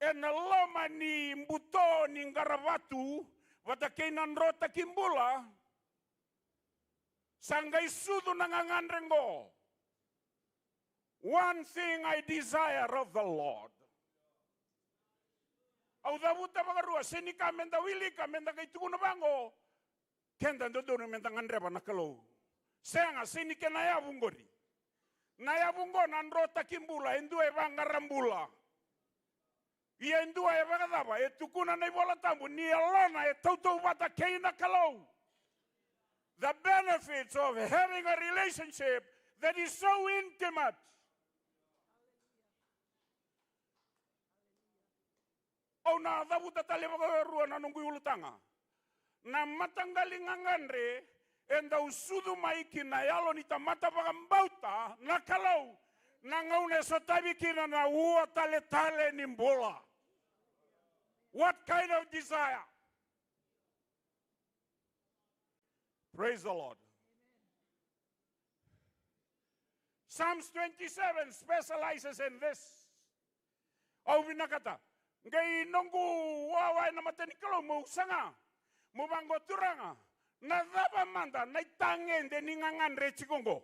En aloma ni mbuto ni garabatu. Wata kainan rota kimbula. Sangay sudo nangangandrengo. One thing I desire of the Lord. Au dabuta bagarua senika menda wilika menda kay tukuno bango. Kenda dodo menda ngandreba na Kalou. Senga senike na yabungori. Na yabungo nandrota kimbula endue bangarambula. Ia endua e bagadaba e tukuna na ibola tambu ni alona e tautou bata keina Kalou. The benefits of having a relationship that is so intimate. O na dabuta tale bagarua na nungui ulutanga. Na matanggali ngangandre enda usudu maiki na yalo ni tamata bagambauta na Kalou. Na ngaune sotabi kina na ua tale tale nimbola. What kind of desire? Praise the Lord. Psalms 27 specializes in this. Au vinakata. Ngai nongu wawa na matani Kalou mo sanga. Mo bango turanga. Na daba manda na itangende ni ngangandre chikongo.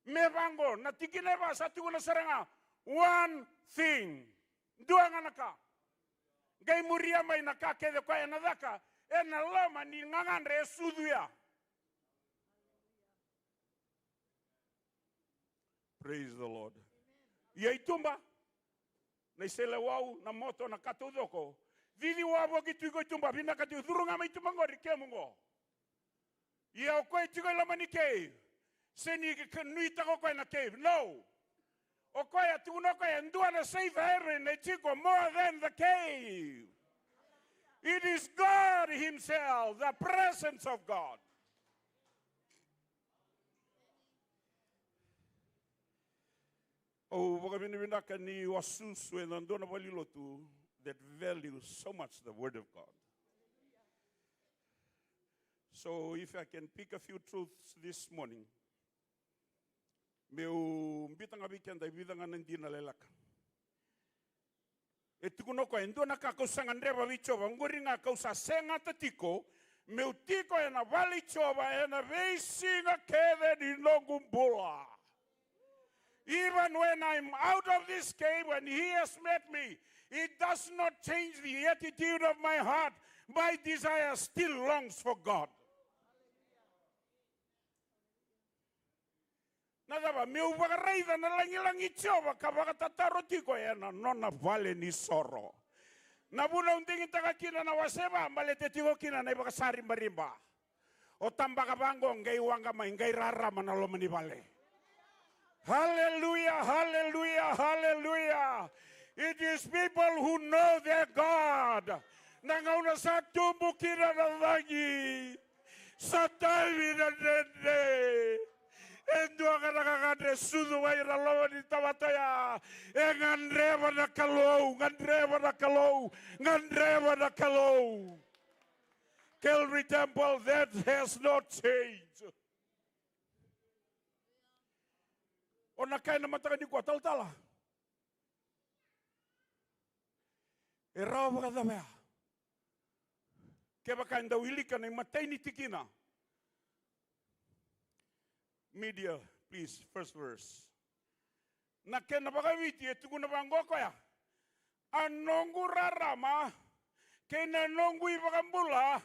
Me bango na tikineba sa tuko na saranga. One thing. Dua nganaka. Ngai muria mai na kakede kwa nadaka. Ena loma ni ngangandre suduya. Praise the Lord. Ia itumba. Na isele wau na moto na taucoko. Vidi wabo ki tuiko itumba. Vina kati udurunga mai tumangori kemungo. Ia okoi tuiko lama ni cave. Seni nuita ko na cave. No. Okoya tukunokoya ndua na safe haven na chiko more than the cave. It is God himself, the presence of God. Oh, vinaka ni wasusu and andona Lotu that values so much the word of God. So if I can pick a few truths this morning, meu mbitanga weekend ay bidanga nandina lelaka. Etukuno ko endo nakakausa ngandreba bichova ngoringa kausa senga tiko meu tiko ena vali chova ena vesinga kede ni longumbula. Even when I'm out of this cave, when he has met me, it does not change the attitude of my heart. My desire still longs for God. Nadaba meu bagareida na langilangi chova kabaka tataro tiko ena nona vale ni soro. Nabuna undingi takakina na waseba malete tiko kina na ibakasari marimba. O tambaka bango ngai wanga mai ngai rara manalo mani vale. Hallelujah, hallelujah, hallelujah. It is people who know their God. Nangauna sa tumbu kina na langi. Sa tawi na dende. Endo agakakadre sudu wa iralawa ni tawataya. Ngandreva na Kalou, ngandreva na Kalou, ngandreva na Kalou. Calvary Temple, that has not changed. Ona kaina mataka nikua taltala. Erawa kadamea. Kevaka enda wilika na matay ni tikina. Media, please, first verse. Na kena Vakaviti etukuna bangoko ya. Anongu rarama kena nongu ivakambula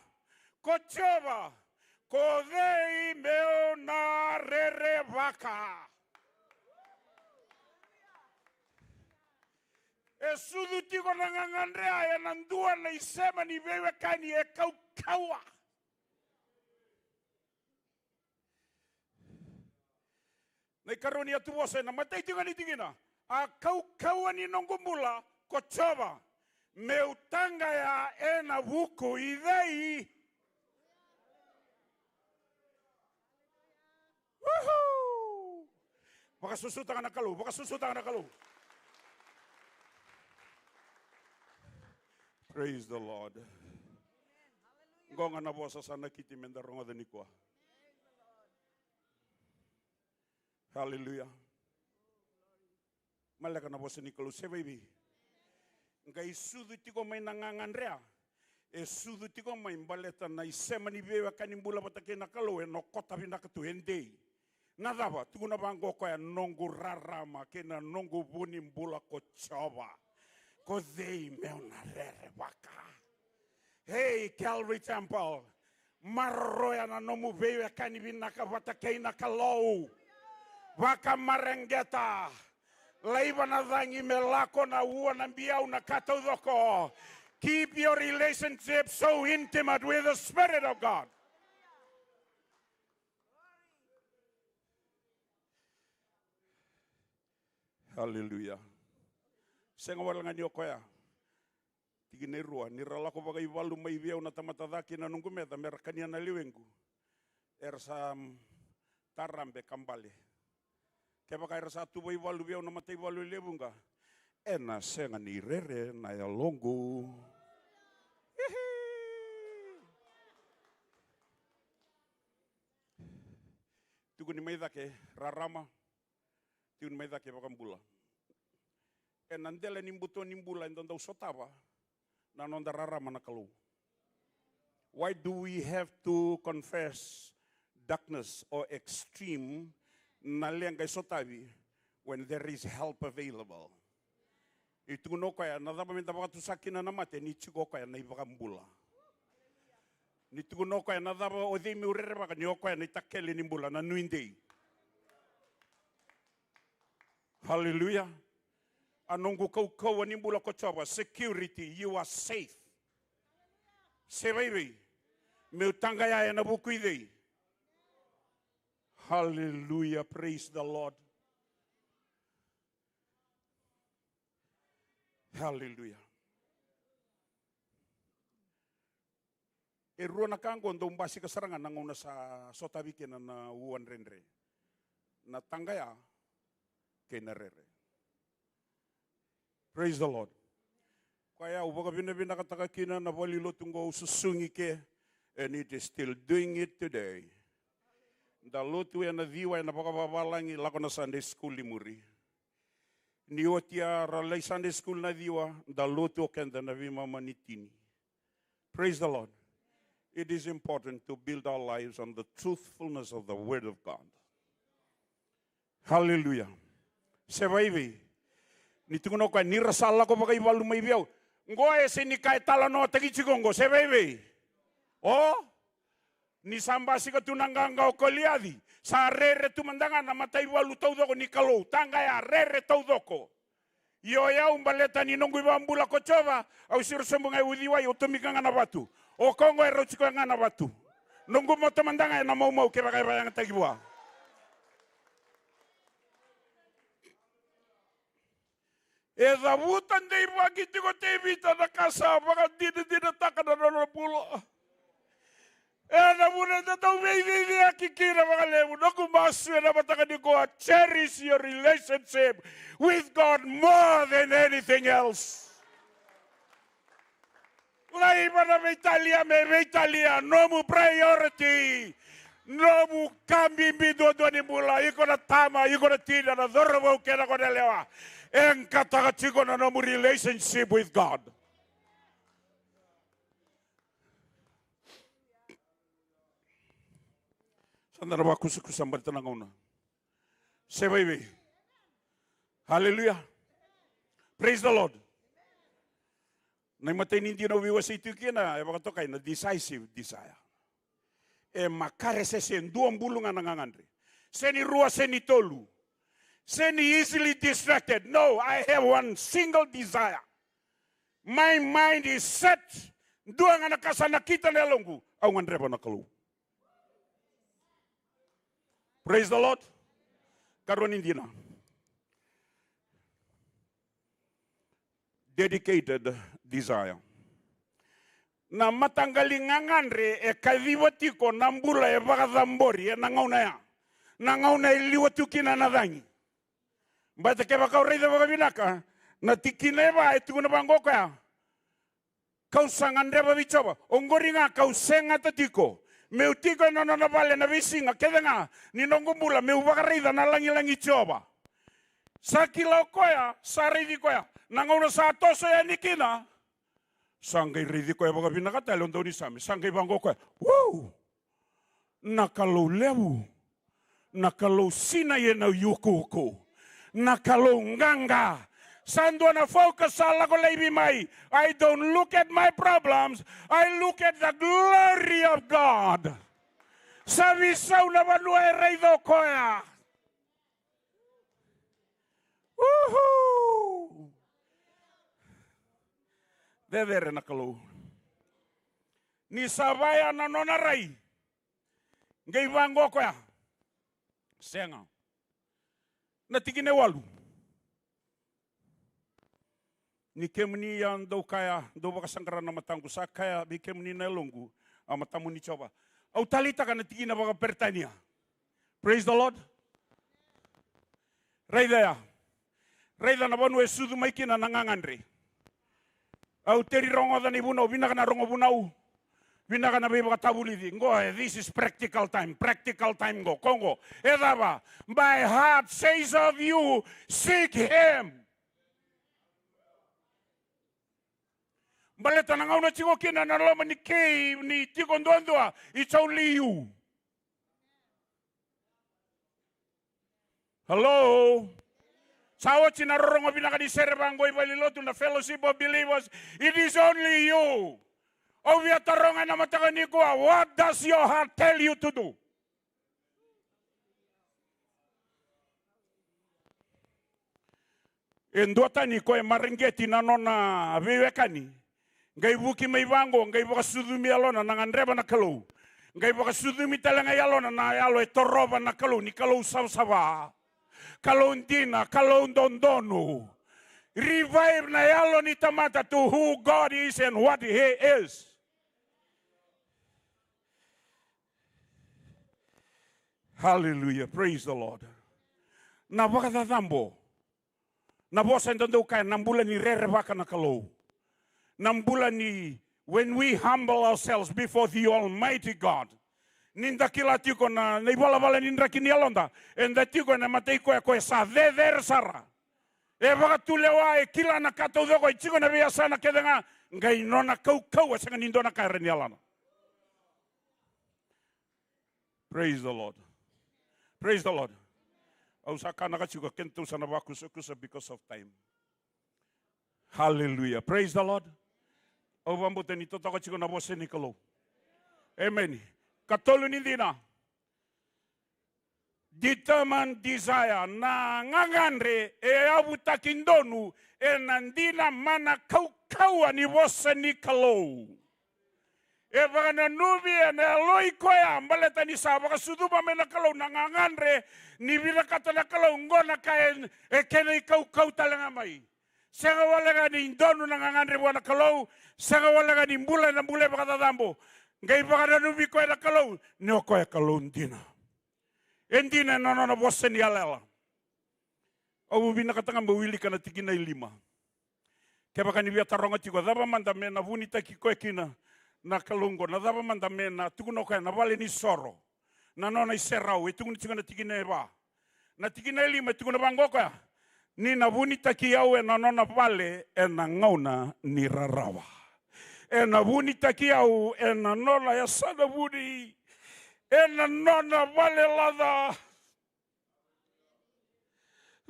kochova kodei meo na rere vaka. Esudu tiko nangangandrea ya nandua na isema ni vewe kani e kaukawa. Na ikaroni atu vosa na matay tinga ni tingina. A kau ni nongumbula kochova. Meutanga ya ena wuku idei. Woohoo! Vakasusu tangan Kalou, vakasusu tangan Kalou. Praise the Lord. Gonga na vosa sana kiti mendaronga de nikua. Hallelujah. Malaka na vosa ni Kalou se baby. Ngai sudu tiko mai nangangandrea. E sudu tiko mai baleta na isema ni bewa kanimbula patake na Kalou e no kota vinaka tu endei. Naba, tuguna bango ko ya nongu rarama kena nongu buni mbula ko chova. Ko dei meuna rere waka. Hey, Calvary Temple. Marroya na nomu bewa kanibinaka patake na Kalou. Waka marengeta. Laiba na dhangi melako na ua na biau na taucoko. Keep your relationship so intimate with the Spirit of God. Hallelujah. Senga walanga ni okoya. Tigi ne rua ni ralako baga iwalu mai biau na tamatadaki na nungu meda merakania na liwengu. Ersa tarambe kambale. Kevaka ersa tubo iwalu biau na mata iwalu levunga. Ena senga ni rere na ya longu. Tugu ni maidake rarama. Tiun meda ke vakambula. E nandele nimbuto nimbula ndonda usotava na nonda rarama na Kalou. Why do we have to confess darkness or extreme na lenga sotavi when there is help available? Itu no kaya na daba minta baka tusakina na mate ni tiko kaya na vakambula. Ni tugu no kaya na daba odi mi urere baka ni kaya ni takele nimbula na nuindei. Hallelujah. Anongu kau animbula kochova. Security, you are safe. Se baby. Meutanga ya na buku idei. Hallelujah. Praise the Lord. Hallelujah. E rua na kango ndo mbasi kasarangan nanguna sa sotabike na uan renre. Na tangaya kenarere. Praise the Lord. Kaya ubaga bina kataka kina na wali Lotu ngo susungi ke, and it is still doing it today. Da Lotu ya na diwa na pakababalangi lako na Sunday school limuri. Niyotia ralay Sunday school na diwa da Lotu kenda na vimama ni tini. Praise the Lord. It is important to build our lives on the truthfulness of the Word of God. Hallelujah. Sebaibi. Ni tungo ko ni rasala ko bagay balu may biaw. Ngoe se ni kay tala no tagi chigongo sebaibi. Oh. Ni sambasi ko tunanganga ko liadi. Sa rere tumandanga na matay balu taudoko ni Kalou. Tanga ya rere taudoko. Yo ya umbaleta ni nongu ibambula ko chova. Au sir sembunga udiwa yo tumikanga na batu. O kongo ero chiko nga na batu. Nongu mo tumandanga na mau ke bagay bayang tagibwa. E da wutan dei wagi tiko te vita na kasa baka dina taka na nono pulo. E na muna na tau vei akikira baka levu. Noku masu e na mataka nikua. Cherish your relationship with God more than anything else. Laiba na meitalia, nomu priority. Nomu kambi mbido doni mula. Iko na tama, iko na tina na dhorbo kena kone lewa. En katakachiko na nomu relationship with God. Sandara wakusukusan bertenang una. Sebaibi. Hallelujah. Praise the Lord. Naimatay hindi na wiwas ito kina. Ewa kato kayo na decisive desire. E makarese sen duang bulungan nangangandri. Seni rua seni tolu. Seni easily distracted. No, I have one single desire. My mind is set. Duang anak kasana kita nelonggu. Awan reba na Kalou. Praise the Lord. Karuan hindi na. dedicated desire. Na matanggaling ngangandre kadiwatiko nambula vakadambori nangauna ya. Nangauna liwatukina nadangi. Bata Kevaka reida vakavinaka na tikineva etukuna bangoko ya. Kau sangandeva bicoba. Ongoringa kau senga tatiko. Meu tiko no vale na visinga kedenga ni nongumbula meu vakareida na langi coba. Sakila koya saridi koya nangauna sa toso ya nikina. Sangay ridi koya vakavinaka talon daw ni sami. Sangay bangoko koya. Woo! Nakalou levu. Nakalou sina ye na yukuko. Nakalou nganga. Sando na focus sa ko lebi mai. I don't look at my problems. I look at the glory of God. Sabi sa na manuay reido koya. Woohoo! Dedere nakalou. Ni sabaya na nonaray. Ngay bango koya. Senga. Natigine walu. Ni kemuni yang daw kaya, daw bakasangkaran na matangku sa kaya bi kemuni na longu, matamu ni coba. Au talita ka natigina baka pertania. Praise the Lord. Raida na banu esudu maikina nangangandre. Au teri rongo da ni bunau, vinaka na rongo bunau. Vinaka na beba tabulidi. Ngo, this is practical time go. Kongo. Edaba, my heart says of you, seek him. Baleta na ngauna chigo kina na lama ni kei ni tiko ndondua. It's only you. Hello? Sawa chinarorongo vinaka ni serbango ibali Lotu na fellowship of believers. It is only you. O via taronga na mataka nikua. What does your heart tell you to do? Endota niko e maringeti na nona vivekani. Ngai buki mai vango, ngai baka sudumi alona na ngandreba na Kalou. Ngai baka sudumi talanga alona na alo e toroba na Kalou, ni Kalou savsava. Kalou ndina, Kalou ndondonu. Revive na yalo ni Tamada to who God is and what he is. Hallelujah, praise the Lord. Na vakadambo. Na vosa ndondou kaya nambula ni rerevaka na Kalou. Nambula ni, when we humble ourselves before the Almighty God, ninda kila tiko na ibala ninda kini alonda, and the tiko na mateiko ya koe sa de sara. E baka tulewa e kila na kato doko e tiko na via sana kedenga, ngai nona kau e sanga nindo na kaere ni alana. Praise the Lord. Praise the Lord. Au saka nakachiko kento sana wakusa because of time. Hallelujah. Praise the Lord. O vambote ni totoko chiko na vosa ni Kalou. Amen. Katolu ni dina. Determined desire na ngangandre e abuta kindonu e nandina mana kau ni vosa ni Kalou. E vana nubi e ne aloi koya mbaleta ni sabaka suduba me na Kalou na ngangandre ni virakata na Kalou ngona kaen e kene kau talanga mai. Sanga walaga ni indonu na ngangandre wana Kalou, sanga walaga ni mbula na mbule baka dambo. Ngai baka nubi koya na Kalou, ni okoya Kalou ndina. Endina na vosa ni alela. Au vinakatanga mawili kana tikina ilima. Kevaka ni via taronga tiko, daba manda me na vunita kikoe kina na Kalungo, na daba manda me na tukuno koya na vale ni soro. Na nona iserau, tukuna tikina tikina eba. Na tikina ilima, tukuna bango koya. Ni na vunita ki au e na nona vale e na ngauna ni rarawa. E na vunita ki au e na nona ya sana vuni. E na nona vale lada.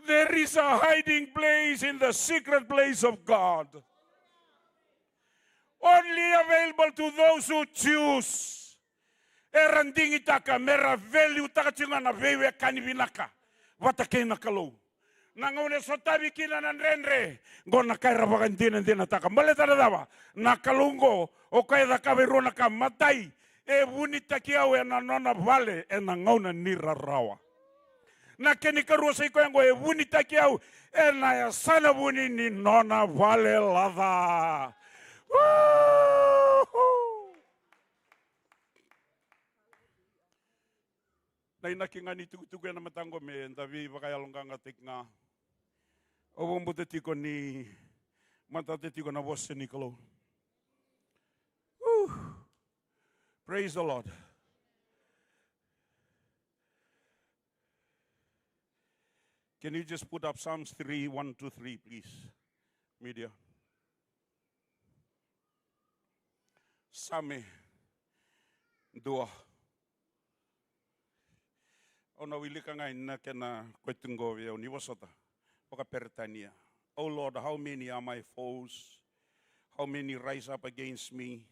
There is a hiding place in the secret place of God. Only available to those who choose. E randingi taka mera value taka chunga na vewe kani vinaka. Watake na Kalou. Nangaune sotabi kina na nrenre. Ngona kaira vakantina ndina taka. Maleta na dawa. Na Kalungo o kaida kaberu na ka matai. E vunita kiau e na nona vale e na ngauna nira rawa. Na keni karua sa iko yango e wuni taki au. E na ya sana wuni ni nona vale lava. Na inaki ngani tukutuku na matango me ndavi vakayalonganga teknga. O bombo te tiko ni mata te tiko na vosa ni Kalou. Praise the Lord. Can you just put up Psalms 3, 1 to 3, please, media? Same, dua. Ona wilika ngai na kena koitungo via ni wasota. Poka pertania. Oh Lord, how many are my foes? How many rise up against me?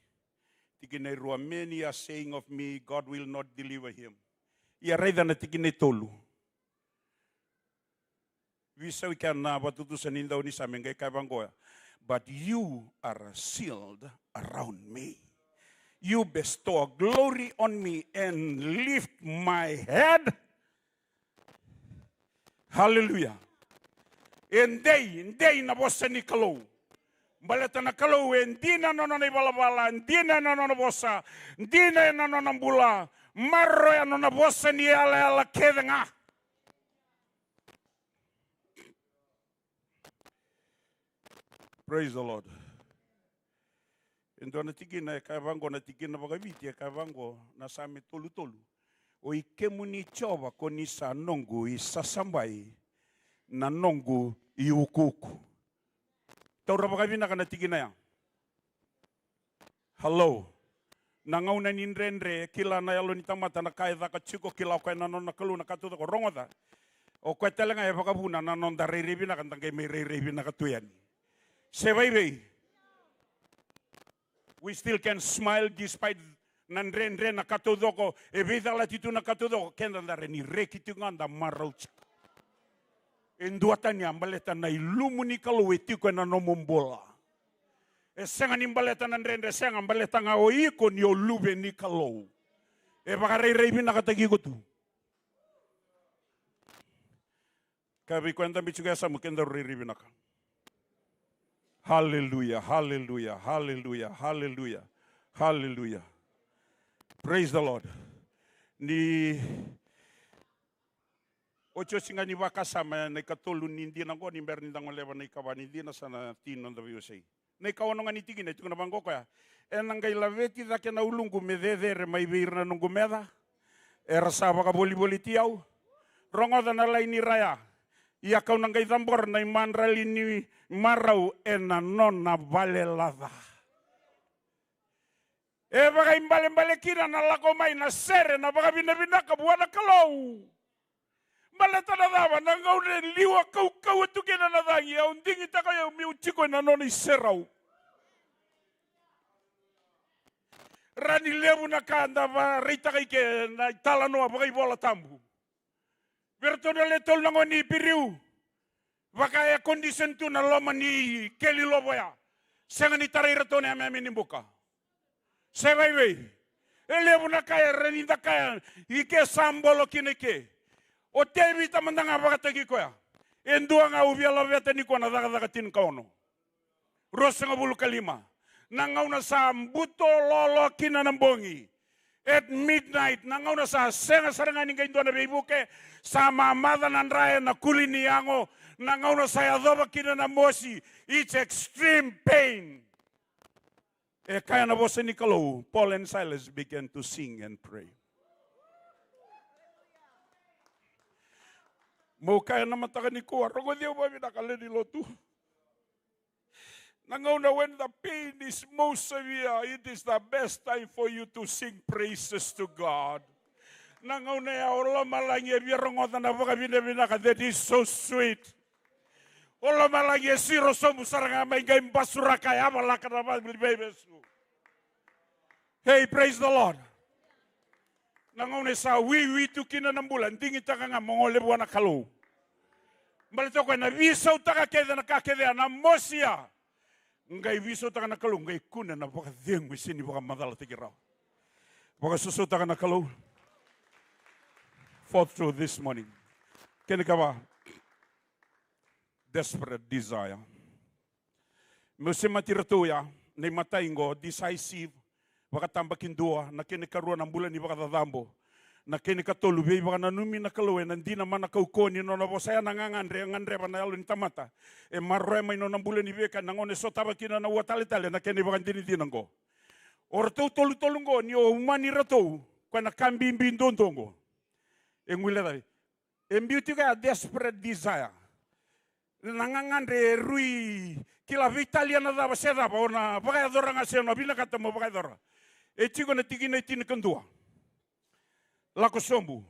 Tikine rua, many are saying of me, God will not deliver him. Ia reida na tikine tolu. Visa wikan na batutusan indaw ni sa mengay kabangoya. But you are sealed around me. You bestow glory on me and lift my head. Hallelujah. Hindi na vosa ni Kalou. Baleta na Kalou, hindi na nono na ibalabala, hindi na nono na vosa, hindi na nono na bula, marro ya nono na vosa ni ala kedanga. Praise the Lord. Endo na tigin na Kevaka na tigin na Vakaviti Kevaka na sami tolu-tolu. O kemuni choba koni sa nongu isasambai na nongu iukuku. Taura Vakavina ka na tigin na yan. Hello. Nangauna ninrenre kila na yalo ni Tamada na vakacegu kila ko na non na Kalou na katuda ko rongoda. O ko telenga e vakabuna na non da rerebi na kantang me rerebi na katuyan. Sebay. We still can smile despite nanren na katudoko e vida latitu na katudoko kenda ndare ni rekitunganda marauch. Enduatan niya baleta na ilumu ni Kalou tiko na nomu bula. E senga ni baleta nanren senga baleta nga o iko ni olube ni Kalou. E bakarei na katagi ko tu. Kabi kwenda bichuga sa mukenda rerebi na ka. Hallelujah, hallelujah, hallelujah, hallelujah, hallelujah. Praise the Lord. Ni ocho singa ni wakasama na ikatulu nindi na ko ni berni dango leva na ikawani di na sana tino na viusay. Na ikawono nga ni tigin ito na bangko kaya. Enang laveti da kena ulungu mededere may bir na nungu meda. Erasaba ka boli-boli tiyaw. Rongo da na lay ni raya. Yaca nang kay tambor na imanrali ni maraw ena non na balelada. E baka imbale kira na lakomay na sere na baka binabinaka buwan na Kalou. Maleta na dawa na ngaw liwa kau ito kina na dangi. Ang dingita kayo miuchiko na non iseraw. Rani levu na kanda ba rita kay ke na talano baka ibola tambu. Bertona letol nango ni piriu. Vakaya kondisen tu na loma ni keli loboya. Senga ni tarai retone ame ni buka. Sebaiwe. Elevu na kaya reninda kaya ike sambolo kineke. O tevi tamandanga vakacegu koya. Endua nga ubia laveta nikua na daga tin kaono. Rosa nga bulu kalima. Nangaw na sa mbuto lolo kina nambongi. At midnight, nangaw na sa senga sarangan ni kayo na beibuke, sa mamada ng raya na kuli niyango, nangaw na sa yadoba kina na mosi, it's extreme pain. E kaya na vosa ni Kalou, Paul and Silas began to sing and pray. Mo kaya na mataka nikua, rogo diyo ba binakala ni Lotu? Nangaw na when the pain is most severe, it is the best time for you to sing praises to God. Nangaw na ya ola malangi birongoda na baka binabinaka, that is so sweet. Ola malangi siro somu saranga may game basura kaya malaka na bebesu. Hey, praise the Lord. Nangaw na sa wiwi tukina ng bulan, tingin taka nga mongole buwan na Kalou. Malito ko na visaw taka keda na kakeda na mosia. Ngai viso taka na Kalou, ngai kuna na baka deng sini baka madala tigiraw. Baka suso taka na Kalou. Fought through this morning. Kene kawa. Desperate desire. Muse matiratuya, na mataingo, decisive, wakatambakin dua, na kene karuan ang bulan ni wakatadambo. Na kene katolu, bey baka nanumi na kaluwe, nandi naman na kaukoni, no na bosaya nangangandre, ngandre pa na yalo ni tamata. E marrema ino ng bulan ni beka, nangone so tabakina na watalitali, na kene baka dinidinan ko. Or tolu-tolungo, niyo umani rato, kwa na kambimbi ndondongo. E ngwile tabi. E beauty ka desperate desire. Nangangandre rui, kila vitalia na daba sedaba, o na bakayadora nga siya, na binakata mo bakayadora. E chiko na tigina itinakandua. Lako sombu.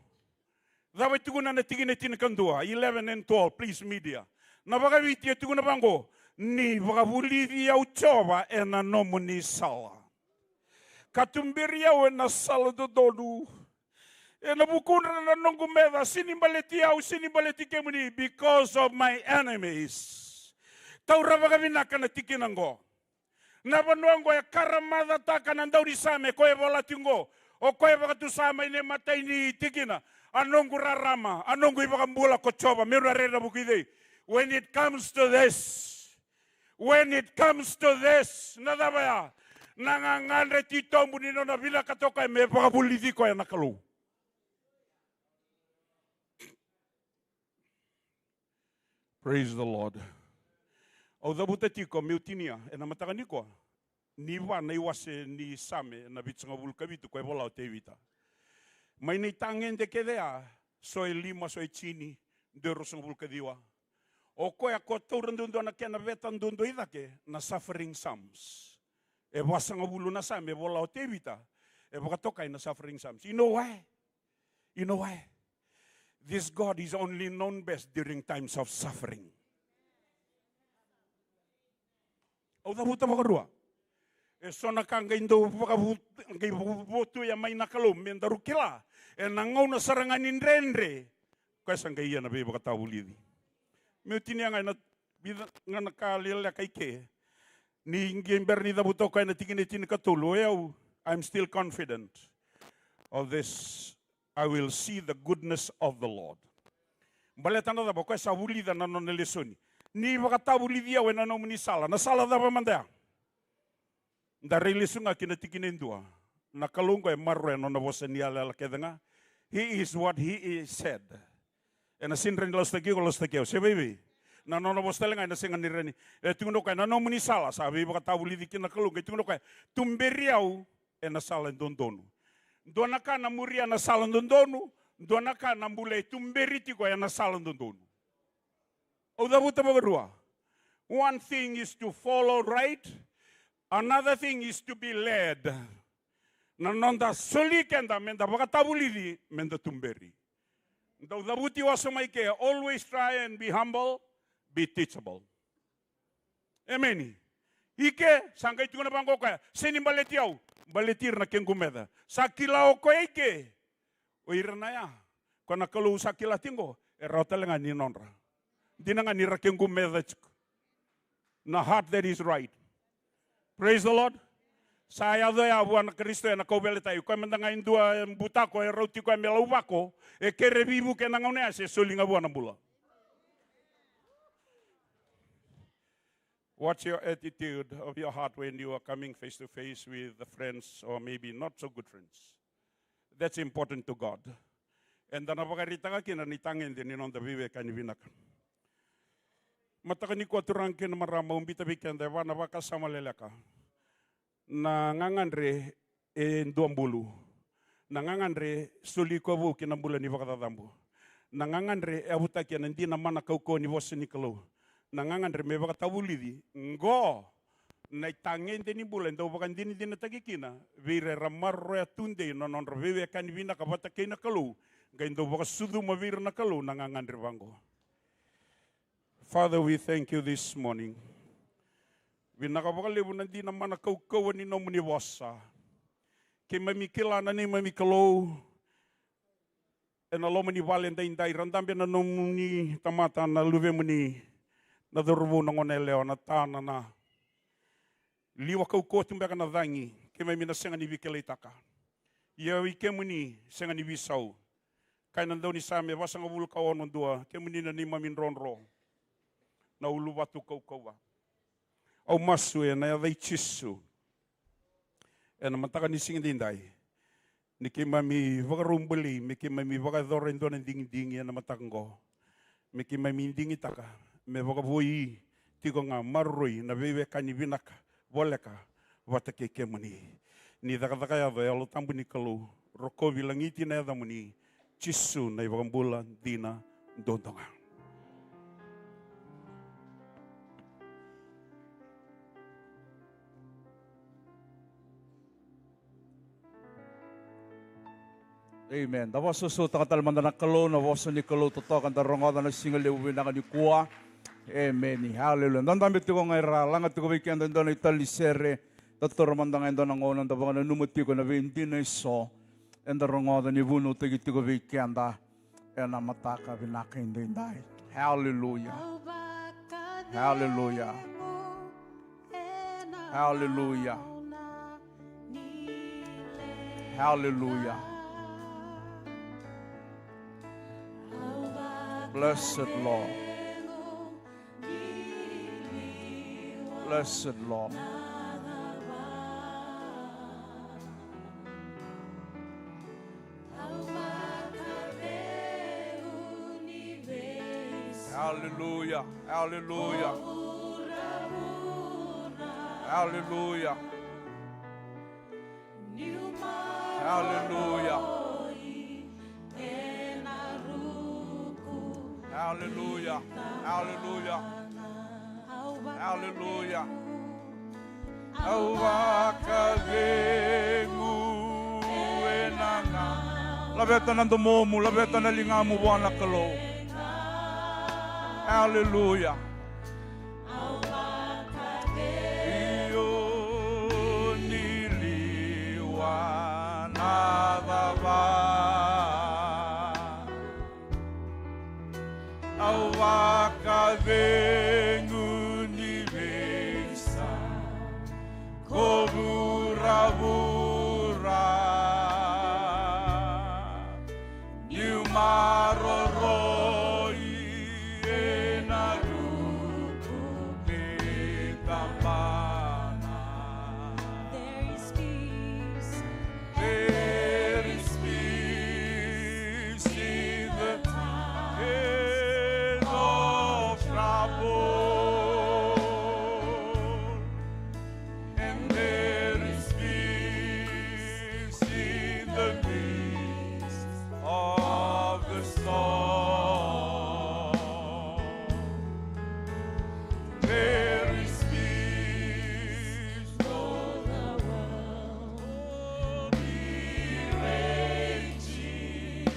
Daba tiguna na tigina itinakandua. 11 and 12, please media. Na Vakaviti tiguna bango, ni Vakaviti au chova e na nomuni sala. Katumbiria o na sala do dodu. E na bukuna na nongumeda, sinibaleti au sinibaleti kemuni, because of my enemies. Taura Vakaviti na tikinango. Naba nuango e karamada taka na dauri same, koe volatingo. O koe vakatusama ine mataini tikina. Anongu rarama, anongu ivakambula kochoba, mera reda bukide. When it comes to this, nadabaya, nangangandre titombu nino na vila katoka me vakabulitiko ya na Kalou. Praise the Lord. O dabuta tiko miutinia, na mataka nikua. Niwa na iwase ni same na bitsanga vulkavitu koe vola o te vita. Mai nei tangen de kedea, soe lima soe tini, de rosang vulkadiwa. O koe a kotoran dundo na kena vetan dundo idake, na suffering sums. E wasanga vulu na same vola o te vita, e vakatokai na suffering sums. You know why? You know why? This God is only known best during times of suffering. O da buta makarua. E sona kanga indo votu ya mai na Kalou menda rukila e nangau na saranganin rendre koe sanga ia na beba katawulidi meu tini anga na bida ngana kalila kaike ni ngember ni da buto koe na tigine tini katulu eu I'm still confident of this. I will see the goodness of the Lord. Baletana da koe sa wulida na nonelesoni ni bakatawulidi au na nomuni sala na sala da mandea. Da relisunga kina tikinendua. Na Kalou e marre no na vosa ni ala kedanga. He is what he is said. E na sinren los takio. Se baby. Na no vosa lenga na singa ni reni. E tungo kai na nomuni sala sabi baka tawuli kina Kalou e tungo kai tumberiau e na sala ndondonu. Dona ka na muria na sala ndondonu, dona ka na mbule tumberiti ko e na sala ndondonu. O da buta bagarua. One thing is to follow right. Another thing is to be led. Nanonda soli kenda menda vakatavulidi menda tumberi. Nda udabuti wasomaike, always try and be humble, be teachable. Amen. Ike sangkai tungana bango kaya seni baletiau baletir na kengumeda. Sakila oko ike. Oiranaya. Kona Kalou sakila tingo erotelenga ni nonra. Dinanga ni rakengumeda chuk. Na heart that is right. Praise the Lord. Saya doya buana Kristo na kobeleta yu kwa mendanga indua butako e roti kwa melaubako e kere vivu ke nangaunea se solinga buana bula. What's your attitude of your heart when you are coming face to face with the friends or maybe not so good friends? That's important to God. And dan apakaritanga kina nitangin din on the vive kani vinaka. Mataka nikua turangkin marama umbita bikenda wana baka sama lelaka. Na ngangandre e nduambulu. Na ngangandre soli ko bu kinambula ni vakatadambu. Na ngangandre e abutaki na ndi na mana kauko ni vosa ni Kalou. Na ngangandre me vakatawulidi ngo na itangende ni bula ndo vakandini dina tagikina vire ramarro ya tunde no non vive kan vina kabata kina Kalou. Ga ndo vakasudu mavir na Kalou na ngangandre vango. Father, we thank you this morning. Vinakavakalevu nandi na mana kaukawa ni nomuni vosa. Ke mamikila na neimami Kalou. E na lomani valendai randambe na nomuni tamata na luvemuni. Na dhuruvu na ngone leo na tāna na. Liwa kaukawa tumbeka na dhangi. Ke mamina senga ni vikeleitaka. Ia i kemuni senga ni visau. kainan daw ni Same, vosa nga vulu kaonon dua, kemuni na neimami ronro, na ulu watu kaukawa. Au masu na yadai chisu, na mataka ni singindindai, ni kimami vakarumbali, mi kimami vakadorendo na ding-ding na matango, mi kimami dingi taka, me vakavui, tiko nga marui, na vive kani vinaka, voleka, vatake kemuni. Ni daka ya alo tambu ni Kalou, rokovi langiti na yadamuni, chisu na ivakambula dina dondonga. Amen. Da vosa so takatalmanda na Kalou, na vosa ni Kalou totokan da rongoda na singa levu vinaka nikua. Amen. Hallelujah. Nandambi tiko ngai ra, langa tiko weekend ndo na itali sere, tatoro mandanga ndo na ngona da bangana numutiko na vendi na iso, enda rongoda ni vunu tiki tiko weekend da, ena mataka vinaka indai. Hallelujah. Hallelujah. Hallelujah. Hallelujah. Blessed Lord. Blessed Lord. Hallelujah. Hallelujah. Hallelujah. Hallelujah. Hallelujah. Hallelujah. Hallelujah. Vakacegu enana. Labeta na nomu, labeta na lingamu wana Kalou. Hallelujah. Iyo niliwa Naba. Vakacegu ni vesa, kobura-bura, niumaroroi enaruku kitambana. There is peace in the days of trouble, and there is peace in the midst of the storm. There is peace though the world be raging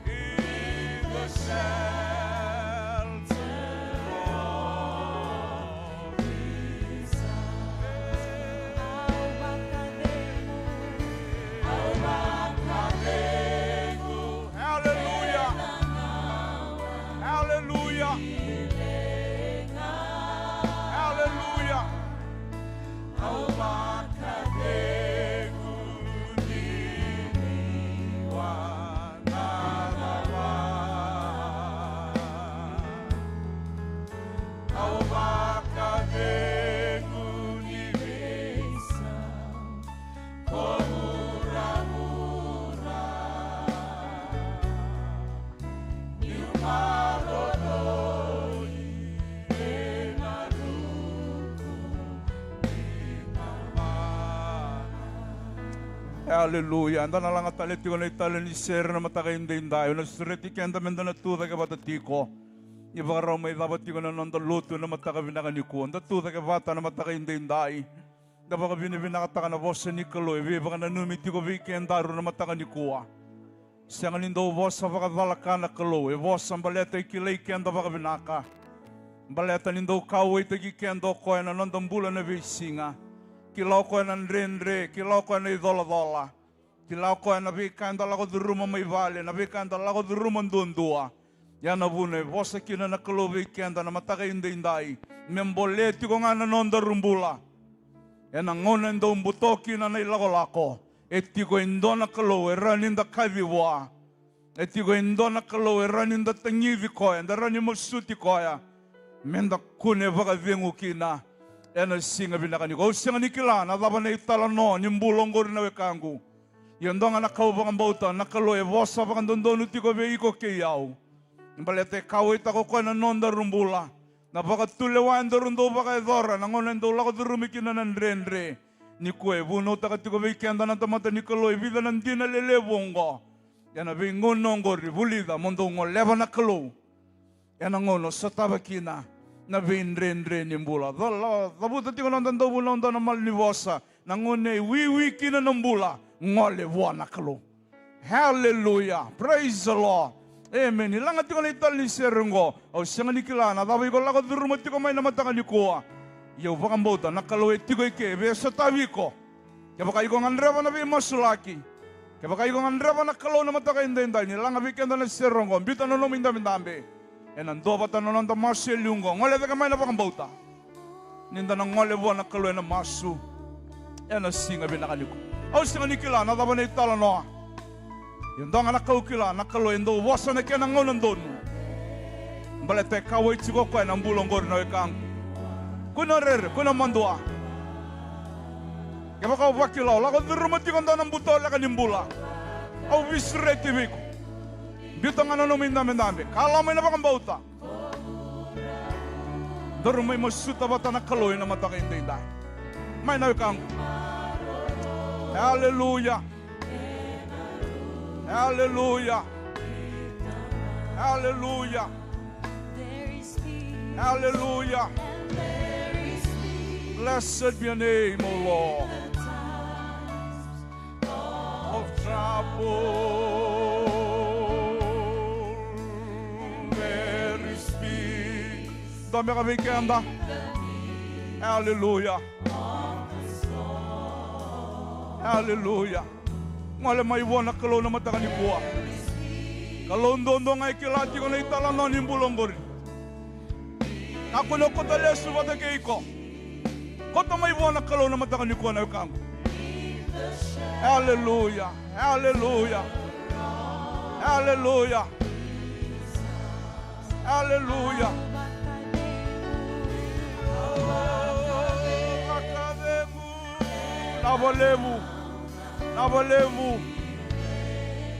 in the shelter of His Hallelujah. Hallelujah. Hallelujah. Vakacegu niwa Naba. Vakacegu niwesa, komura-mura, niumaroroi enaruku kitambana. Hallelujah. Anda na lang at taliti ko na italo ni Sir na mataka indai. Na sureti kenda menda na tuda ka bata tiko. Ibaraw may dapat ko na nanda Lotu na mataka vinaka nikua. Anda tuda ka bata na mataka indai. Da baka vinaka na vosa ni Kalou. Ibi baka na numiti ko weekend daru na mataka nikua. Siya nga nindo vosa vakadalaka na Kalou. Vosa ang baleta ikilay kenda baka vinaka. Baleta nindo kaway tagi kendo ko na nandang bula na visinga. Kilaw ko na nrenre, kilaw ko na idola-dola. Kilaw ko na vikanda lako di rumah may vale, na vikanda lako di rumah dundua. Yan na bune, vosa kina na Kalou vikenda na mataka indai. Memboleti ko nga na nonda rumbula. Yan ang ngunan daw butoki na nailako-lako. E tiko indona Kalou, e raninda kaviwa. E tiko indona Kalou, e raninda tangivi koya, da rani masuti koya. Menda kune vakavengu kina. Ena singa vinaka niko. O singa nikila, na daba na itala no, nimbulongori na wekangu. Yondonga na kau vakambauta, na Kalou e vosa vakandondonu tiko ve iko ke iau. Imbalete kau itako koe na nonda rumbula. Na vakatule wanda rundo vakaedora, na ngona ndo lako durumikina na nrendre. Nikua vuno taka tiko ve ikenda na Tamada ni Kalou e vida na ndina lelevongo. Yana ve ngono ngori vulida mondo ngoleva na Kalou. Yana ngono satava kina na ve nrendre nimbula. Dhabuta tiko na ndando vula onda na mal ni vosa. Na ngone wiwi kina nambula. Ngole vua na Kalou. Hallelujah. Praise the Lord. Amen. Ilanga tiko na itali serengo. Au senga nikila na dhabu iko lako duruma tiko mai na mataka nikua. Yo vakambauta na Kalou e tiko ike ve sataviko. Kevaka iko ngandreva na ve masulaki. Kevaka iko ngandreva na Kalou na mataka indenda ni langa vikenda na serengo. Mbita no nomu indamindambe. Ena ndova ta no nanda masu eliungo. Ngole veka mai na vakambauta. Ninda na ngole vua na Kalou na masu. Ena singa vinaka niku. Au singa nikila na dhaba na itala noa. Yondonga na kau kila na Kalou endo vosa na kena ngona ndonu. Mbale te kawa itiko koe na mbulongori na wekangu. Kuna rere, kuna mandua. Kevaka wakila, lako dhuruma tiko ndana mbuto laka nimbula. Au visreti viku. Bita ngana nomu indamindambe. Kala mo ina vakambauta. Dhuruma imo suta bata na Kalou ina mataka indai. Mai na wekangu. Hallelujah. Hallelujah. Hallelujah. Hallelujah. Blessed be your name, O Lord. Of trouble, there is peace. Dame ka vikenda. Hallelujah. Hallelujah. Ngale mai wona Kalou na mataka nikua. Kalou ndondo ngai kilati ko na itala no nimbulongori. Ako no kota lesu wata keiko. Kota mai wona Kalou na mataka nikua na wekangu. Hallelujah. Hallelujah. Hallelujah. Hallelujah. Naba levu. Naba levu.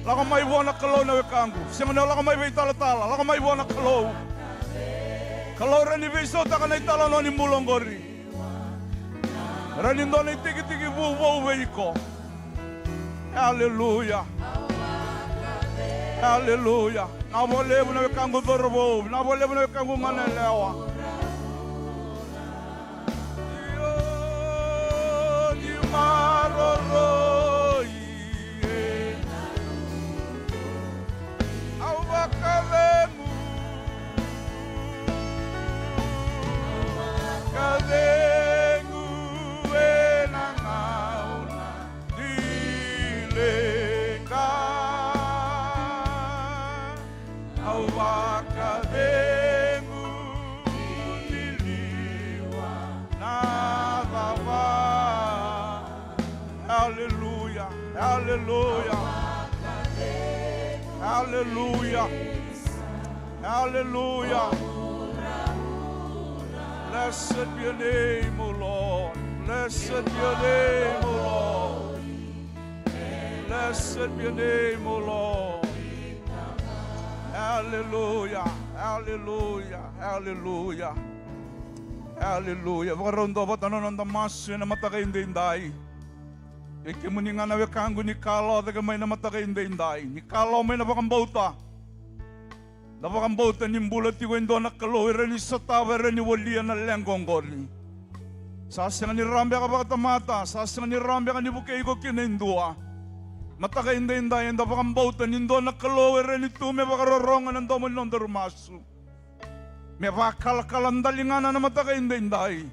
Laka mai wona Kalou na wekangu. Semana laka mai ve tala. Laka mai wona Kalou. Kalou rani ve so taka na itala no ni mulongori. Rani ndona tiki vu veiko. Hallelujah. Hallelujah. Naba levu na wekangu dorobo. Naba levu na wekangu manelewa. Hallelujah. Hallelujah. Hallelujah. Hallelujah. Blessed be your name, O Lord. Blessed be your name, O Lord. Blessed be your name, O Lord. Hallelujah. Hallelujah. Hallelujah. Hallelujah. Vakarondo vatanonanda masu na mataka indai. Kemuni nga na wekangu ni Kalou daga may na mataka indai. Ni Kalou may na vakambauta. Na vakambauta ni mbula tiko indo na Kalou irani satawa irani walia na lengongori. Sasa ni rambe ka vakatamata. Sasa ni rambe ka ni bukei ko kinindua. Mataka indai na vakambauta ni indo na Kalou irani tume vakaroronga na ndomo nondo rumasu. Me vakalakalandalingana na mataka indai.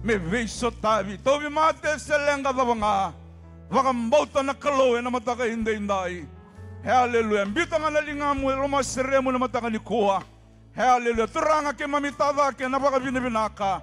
Me veiso tavi. Tobi mate selenga davanga. Vakambauta na Kalou na mataka indai. Hallelujah. Mbita nga nalingamu roma seremu na mataka nikua. Hallelujah. Turanga ke mamitadake na vakaviti vinaka.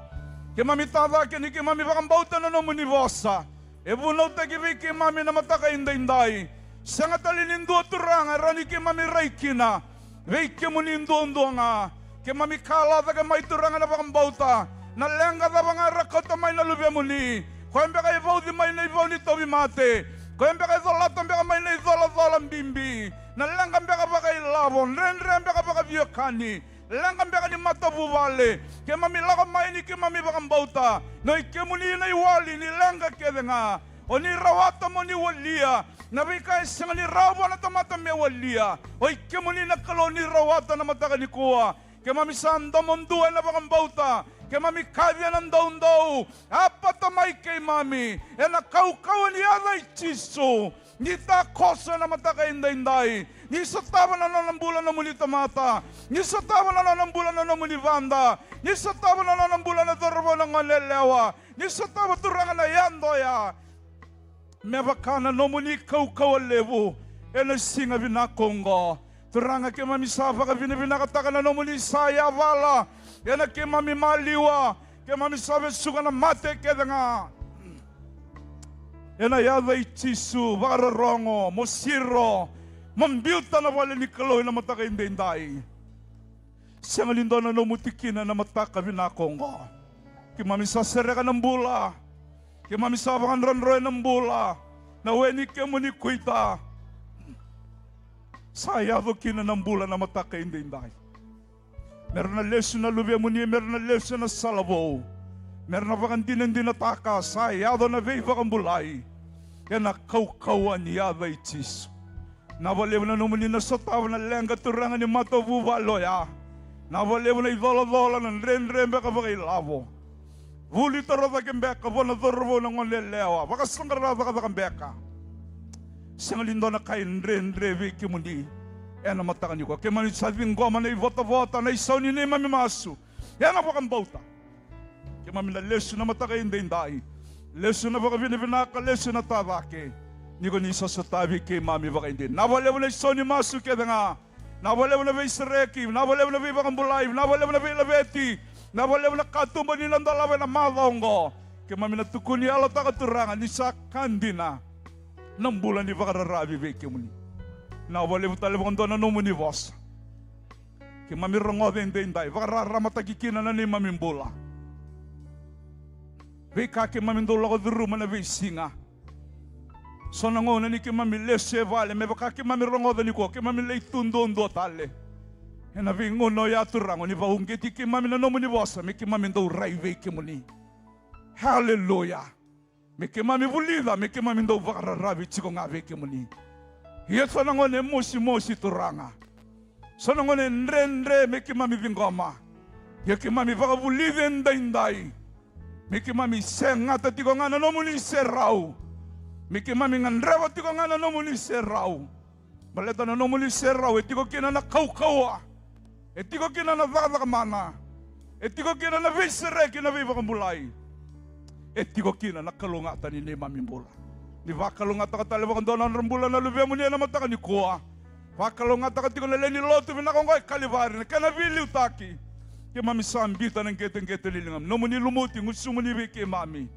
Ke mamitadake ni ke mami vakambauta na nomuni vosa. Ebuno tagi viki mami na mataka inday. Sangat alinindo turanga rani ke mami raikina. Viki munindo nga. Ke mami kala taga mai turanga na pakambauta. Na lenga da banga rakota mai na lubya muni. Koembe kay vaudi mai na ivauni tobi mate. Koembe kay zolata mbeka mai na izola mbimbi. Na lenga mbeka baka ilavo. Renre mbeka baka viokani. Lenga mbeka ni matavu vale. Ke mami laka mai ni ke mami pakambauta. No ikemuni na iwali ni lenga kedenga. Oni rawata mo ni walia. Nabika isang ni rawa na tamata me walia. O ikemuni na Kalou ni rawata na mataka nikua. Ke mami sanda mondua na pakambauta. Ke mami kavya ng daun-daw. Apat may kay mami. E nakaukaw ni aday chiso. Ni takosa na mataka inday-inday. Ni satawa na nanambulan na muli tamata. Ni satawa na nanambulan na muli vanda. Ni satawa na nanambulan na dorbo ng ngalelewa. Ni satawa turangan na yandoya. Mevaka na nomuni kaukaw levu. E nasinga vinakongo. Turanga ke mami safa ka vinakataka na nomuni saya vala. Yana ke mami maliwa. Ke mami sabe suka na mate ke nga. Yana yada ichisu, vararongo, mosiro. Mambiuta na wala ni Kalou na mataka inday. Siyang lindo na nomutikina na mataka vinakongo. Ke mami sasere ka ng bula. Ke mami safa ka nranroy ng bula. Na weni kemuni kuita. Sayado kina ng bula na mataka inday. Meron na leso na lubya muni, meron na leso na salabo. Meron na vakandinan din nataka, sayado na veva kang bulay. Kaya nakaukawan niya vay chis. Navalew na nomuni na sotaw na lenga turangan ni matavu valoya. Navalew na idola-dola ng ren-rembe ka vakay lavo. Vuli tarata kembeka, vona dorvo ng onlelewa. Vakasangkarata ka vakambeka. Siyang lindo na kain ren-revi kemuni. Yan ang matakan niyo ko. Kaya man sabing goma na i-vota-vota na isaw ni neimami masu. Yan ang pakambauta. Kaya mami na leso na mataka inday. Leso na Vakaviti vinaka, leso na taudaki. Ni ko nisa sa tabi kay mami baka hindi. Nawalew na isaw ni masu kaya nga. Nawalew na vay sareki. Nawalew na vay bakambulay. Nawalew na vay laveti. Nawalew na katumba ni nandalawe na madongo. Kaya mami na tukuni alata katurangan. Nisa kandina. Nang bulan ni vakararabi vay kemuni. Nawalew talaga kung doon na nomuni vosa. Kaya mami rongode inday. Vakararamatagikina na ni mami bula. Vay kake mami dola ko duruma na vay singa. So nangona ni kaya mami lese vale. Me kake mami rongode ni ko. Kaya mami lay tundo tale. E na vay ngono ya turango ni vahungeti kaya mami na nomuni vosa. Me kaya mami do rai vay kemuni. Hallelujah. Me kaya mami vulida. Me kaya mami do vakararabi chiko nga vay kemuni. Hiya sa nangone mosi turanga. Sa nangone nre me kaya mami vingoma. Hiya kaya mami vakavulide inday. Me kaya mami sengata tiko nga na nomuni serau. Me kaya mami nganrewa tiko nga na nomuni serau. Baleta na nomuni serau. Etiko kina na kaukawa. Etiko kina na vakakamana. Etiko kina na visere kina vivakambulay. Etiko kina na kalungatan ni neimami bula. Ni vakalungatan ka talaga kung doon ang rambulan na lubya mo niya na mataka nikua. Vakalungatan ka tiko na leni Lotu vinakongay Calvary. Na kanavili utaki. Kaya mami sambita ng keteng-keteng lilingam. Nomuni lumuti, ngusu mo ni Viki mami.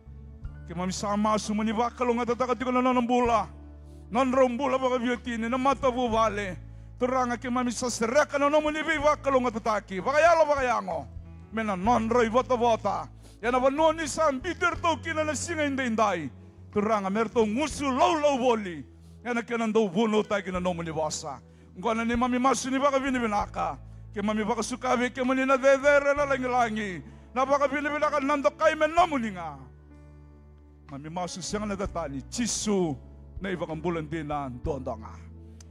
Kaya mami masu mo ni vakalungatan ka tiko na nanambula. Nanrambula Vakaviti na matavu vale. Turanga kaya mami sasireka na nomuni vakalungatan taki. Vakayalo vakayango. Mena nanroy vota-vota. Yan na vanoni sambita to kina na singa inday. Turanga merto ngusu law boli. Yan nakinan daw vuno tayo kinanomuni vosa. Ngwa na ni mami masu ni Vakaviti vinaka. Kaya mami vakasukavi kaya mani na dedere na langi-langi. Na Vakaviti vinaka nando kay men nomuni nga. Mami masu siyang nadatani. Chisu na ivakambulan din na dondo nga.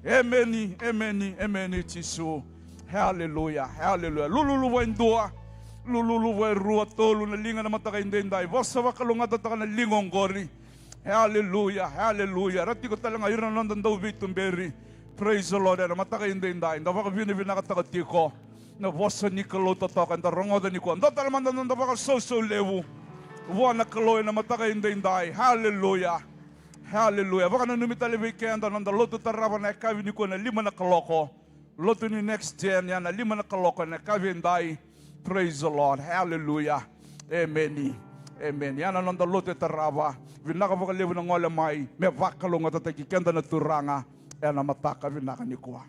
Emeni chisu. Hallelujah. Lululuwa indua. Lululuwa rua tolu na linga na mataka inday. Vosa vakalungat at na lingong gori. Hallelujah. Rati ko talaga yun na nandang daw vitumberi. Praise the Lord. Mataka inday. Na Vakaviti vinakataka tiko. Na vosa ni Kalou totokan. Na rongoda ni ko. Ando talaman na vakasoso levu. Wana Kalou na mataka inday. Hallelujah. Baka na numitalibi kaya na Lotu tarava na ikawi ni ko na 5 na kaloko. Lotu ni next gen yan na 5 na kaloko na ikawi inday. Praise the Lord. Hallelujah. Amen. Yan na Lotu tarava. vinaka vakalevu na ngole mai, me vakalunga tataki kenda na turanga, e na mataka vinaka nikua.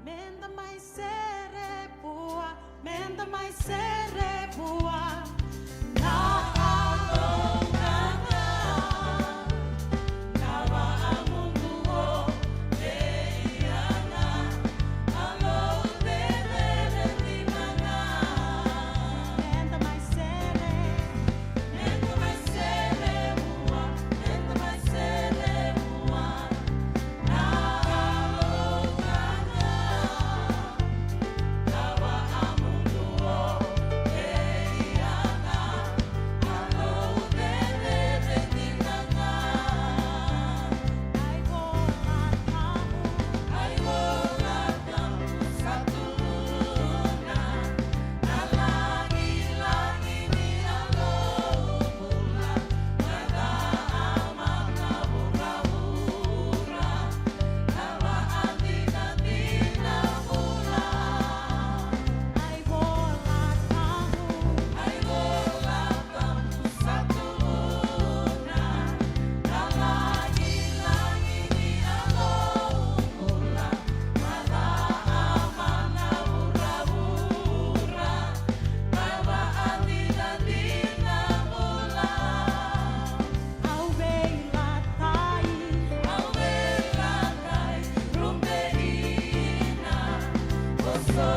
Menda mai sere pua, menda mai sere pua. Na alonganga, kawa amunduo, leiana, alo bebere dimana. Menda mai sere pua, menda mai sere pua. Na alonganga, kawa amunduo, leiana, alo bebere dimana. Ai vola tamu satuna, na langi ni alo bula, nada amana bura-bura, nawa andina dina bula. Ai vola tamu satuna, na langi ni alo bula, nada amana bura-bura, nawa andina dina bula. Au beila tai, rumbeina, vosa